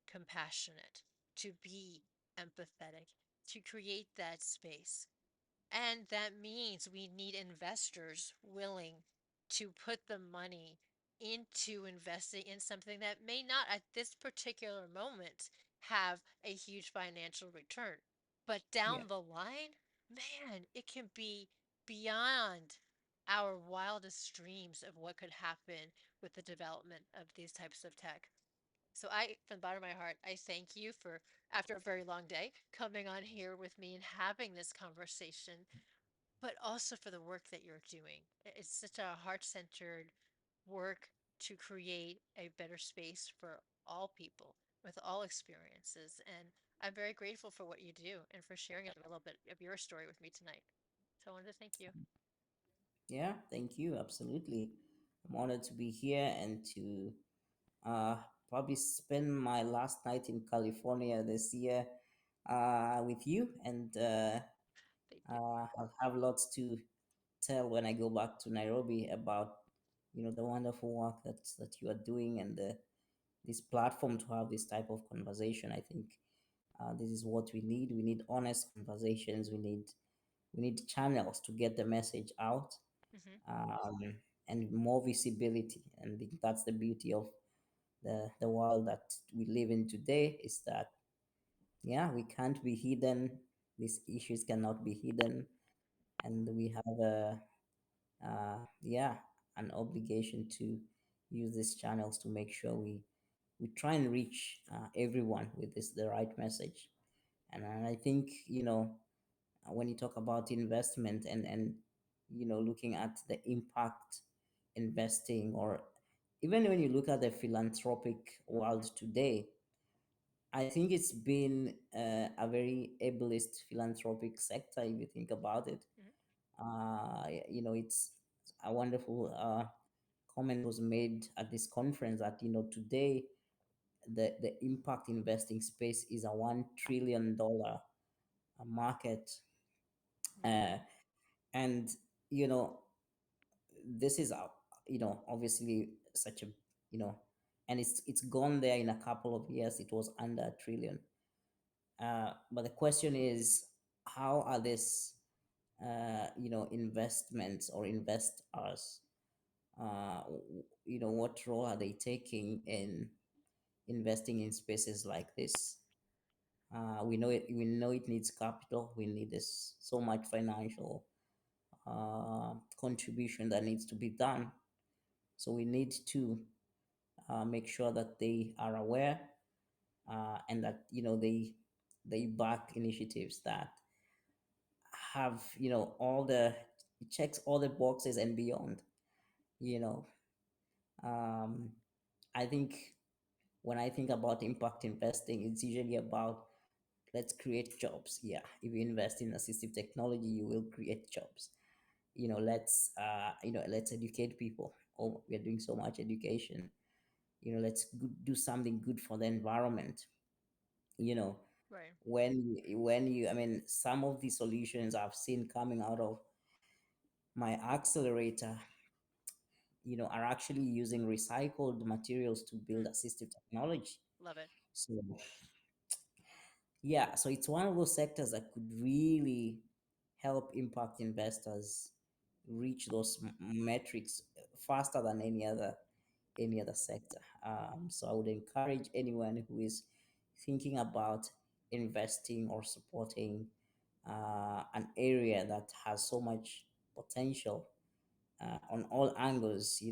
compassionate, to be empathetic, to create that space. And that means we need investors willing to put the money into investing in something that may not at this particular moment have a huge financial return. But Yeah. down the line, man, it can be beyond our wildest dreams of what could happen with the development of these types of tech. So from the bottom of my heart, I thank you for, after a very long day, coming on here with me and having this conversation, but also for the work that you're doing. It's such a heart centered work to create a better space for all people with all experiences. And I'm very grateful for what you do and for sharing a little bit of your story with me tonight. So I wanted to thank you. Yeah, thank you. Absolutely. I'm honored to be here and to probably spend my last night in California this year with you. And Thank you. I'll have lots to tell when I go back to Nairobi about, the wonderful work that you are doing and this platform to have this type of conversation. I think this is what we need. We need honest conversations. We need channels to get the message out, Hmm. and more visibility. And I think that's the beauty of the world that we live in today, is that, yeah, we can't be hidden. These issues cannot be hidden, and we have yeah, an obligation to use these channels to make sure we try and reach everyone with the right message. And I think, when you talk about investment and looking at the impact investing, or even when you look at the philanthropic world Hmm. today, I think it's been a very ableist philanthropic sector if you think about it. Hmm. It's a wonderful comment was made at this conference that, today the impact investing space is a $1 trillion market. Hmm. uh, and you know this is obviously such a, you know and it's gone there in a couple of years. It was under a trillion. But the question is, how are this investments or investors, what role are they taking in investing in spaces like this? We know it needs capital. We need this so much financial contribution that needs to be done. So we need to make sure that they are aware, and that they back initiatives that have, all the it checks all the boxes and beyond. You know, um, I think when I think about impact investing, it's usually about, let's create jobs. Yeah, if you invest in assistive technology, you will create jobs. Let's educate people. Oh, we are doing so much education. Let's do something good for the environment. you know Right. when you, I mean, some of the solutions I've seen coming out of my accelerator, are actually using recycled materials to build Mm. assistive technology. Love it. So yeah, so it's one of those sectors that could really help impact investors reach those metrics faster than any other sector. So I would encourage anyone who is thinking about investing or supporting an area that has so much potential on all angles.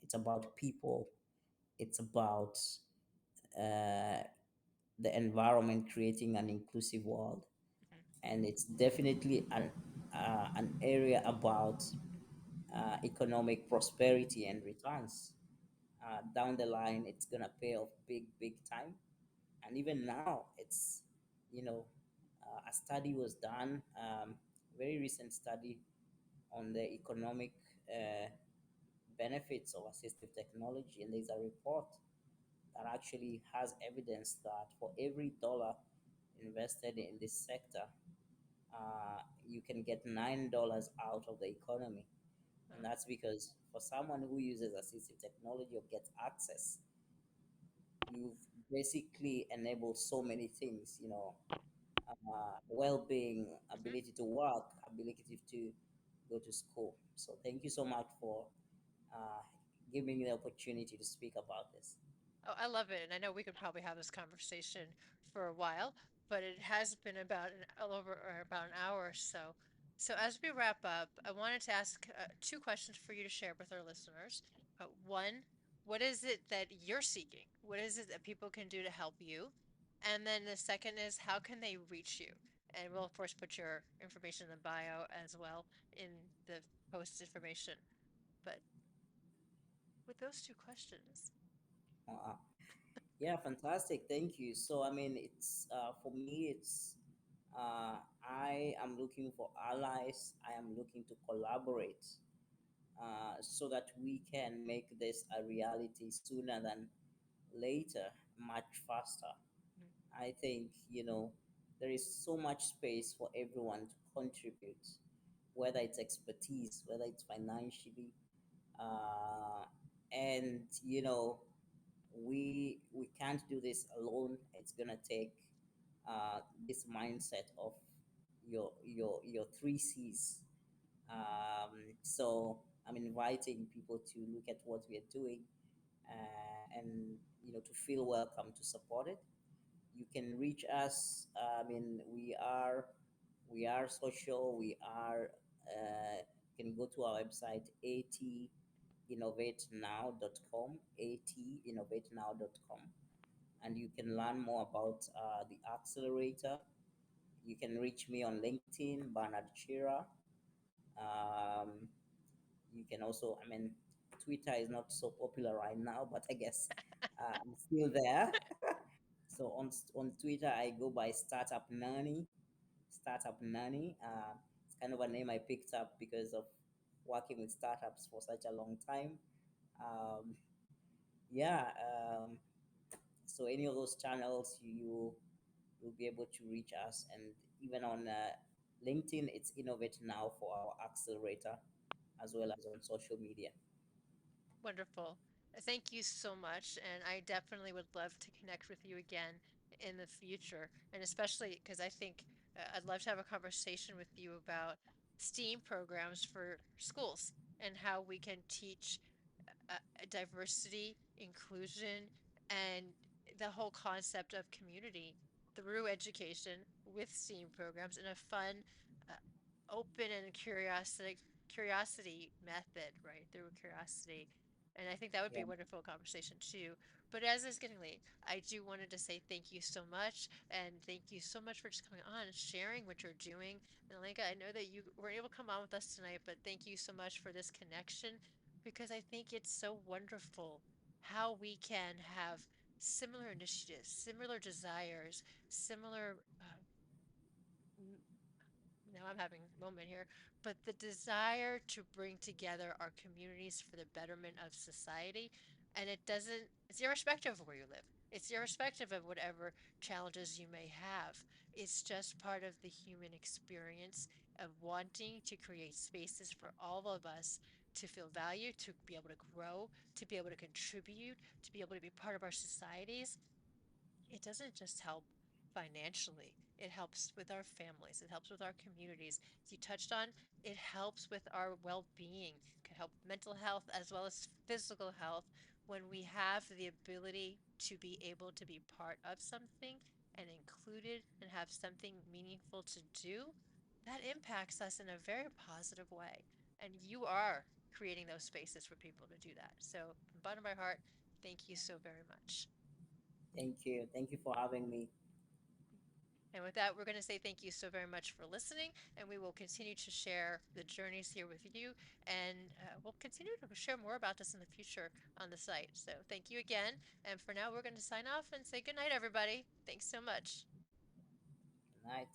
It's about people. It's about the environment, creating an inclusive world, Hmm. and it's definitely an area about economic prosperity and returns. Down the line, it's gonna pay off big, big time. And even now, it's, a study was done, very recent study on the economic uh, benefits of assistive technology, and there's a report that actually has evidence that for every dollar invested in this sector, you can get $9 out of the economy. And Oh. that's because for someone who uses assistive technology or gets access, you've basically enabled so many things, well-being, Hmm. ability to work, ability to go to school. So thank you so much for uh, giving me the opportunity to speak about this. Oh, I love it. And I know we could probably have this conversation for a while, but it has been about a little over or about an hour or so. So as we wrap up, I wanted to ask two questions for you to share with our listeners. One, what is it that you're seeking? What is it that people can do to help you? And then the second is, how can they reach you? And we'll, of course, put your information in the bio as well in the post information. But with those two questions, Uh, Yeah, fantastic. Thank you. So, I mean, it's for me, it's I am looking for allies. I am looking to collaborate so that we can make this a reality sooner than later, much faster. Mm. I think, there is so much space for everyone to contribute, whether it's expertise, whether it's financially, uh, and we can't do this alone. It's gonna take this mindset of your three C's. So I'm inviting people to look at what we are doing, and to feel welcome to support it. You can reach us. I mean, we are social. We are. You can go to our website atinnovatenow.com, atinnovatenow.com, and you can learn more about the accelerator. You can reach me on LinkedIn, Bernard Chiira. Um, you can also, I mean, Twitter is not so popular right now, but I guess I'm still there. So on Twitter, I go by Startup Nanny. Startup Nanny. It's kind of a name I picked up because of working with startups for such a long time. Um, yeah. So any of those channels, you'll be able to reach us, and even on LinkedIn, it's Innovate Now for our accelerator, as well as on social media. Wonderful. Thank you so much. And I definitely would love to connect with you again in the future. And especially because I think I'd love to have a conversation with you about STEAM programs for schools and how we can teach diversity, inclusion, and the whole concept of community through education with STEAM programs in a fun, uh, open and curiosity method, right? Through curiosity. And I think that would be Yeah, a wonderful conversation too. But as it's getting late, I do wanted to say thank you so much. And thank you so much for just coming on and sharing what you're doing. And Alenka, I know that you weren't able to come on with us tonight, but thank you so much for this connection because I think it's so wonderful how we can have similar initiatives, similar desires, similar now I'm having a moment here, but the desire to bring together our communities for the betterment of society. And it's irrespective of where you live. It's irrespective of whatever challenges you may have. It's just part of the human experience of wanting to create spaces for all of us to feel value, to be able to grow, to be able to contribute, to be able to be part of our societies. It doesn't just help financially, it helps with our families, it helps with our communities. As you touched on, it helps with our well being, it can help with mental health as well as physical health when we have the ability to be able to be part of something and included and have something meaningful to do. That impacts us in a very positive way. And you are creating those spaces for people to do that. So, from the bottom of my heart, thank you so very much. thank you. Thank you for having me. And with that, we're going to say thank you so very much for listening, and we will continue to share the journeys here with you, and we'll continue to share more about this in the future on the site. So thank you again, and for now, we're going to sign off and say good night, everybody. Thanks so much. Good night.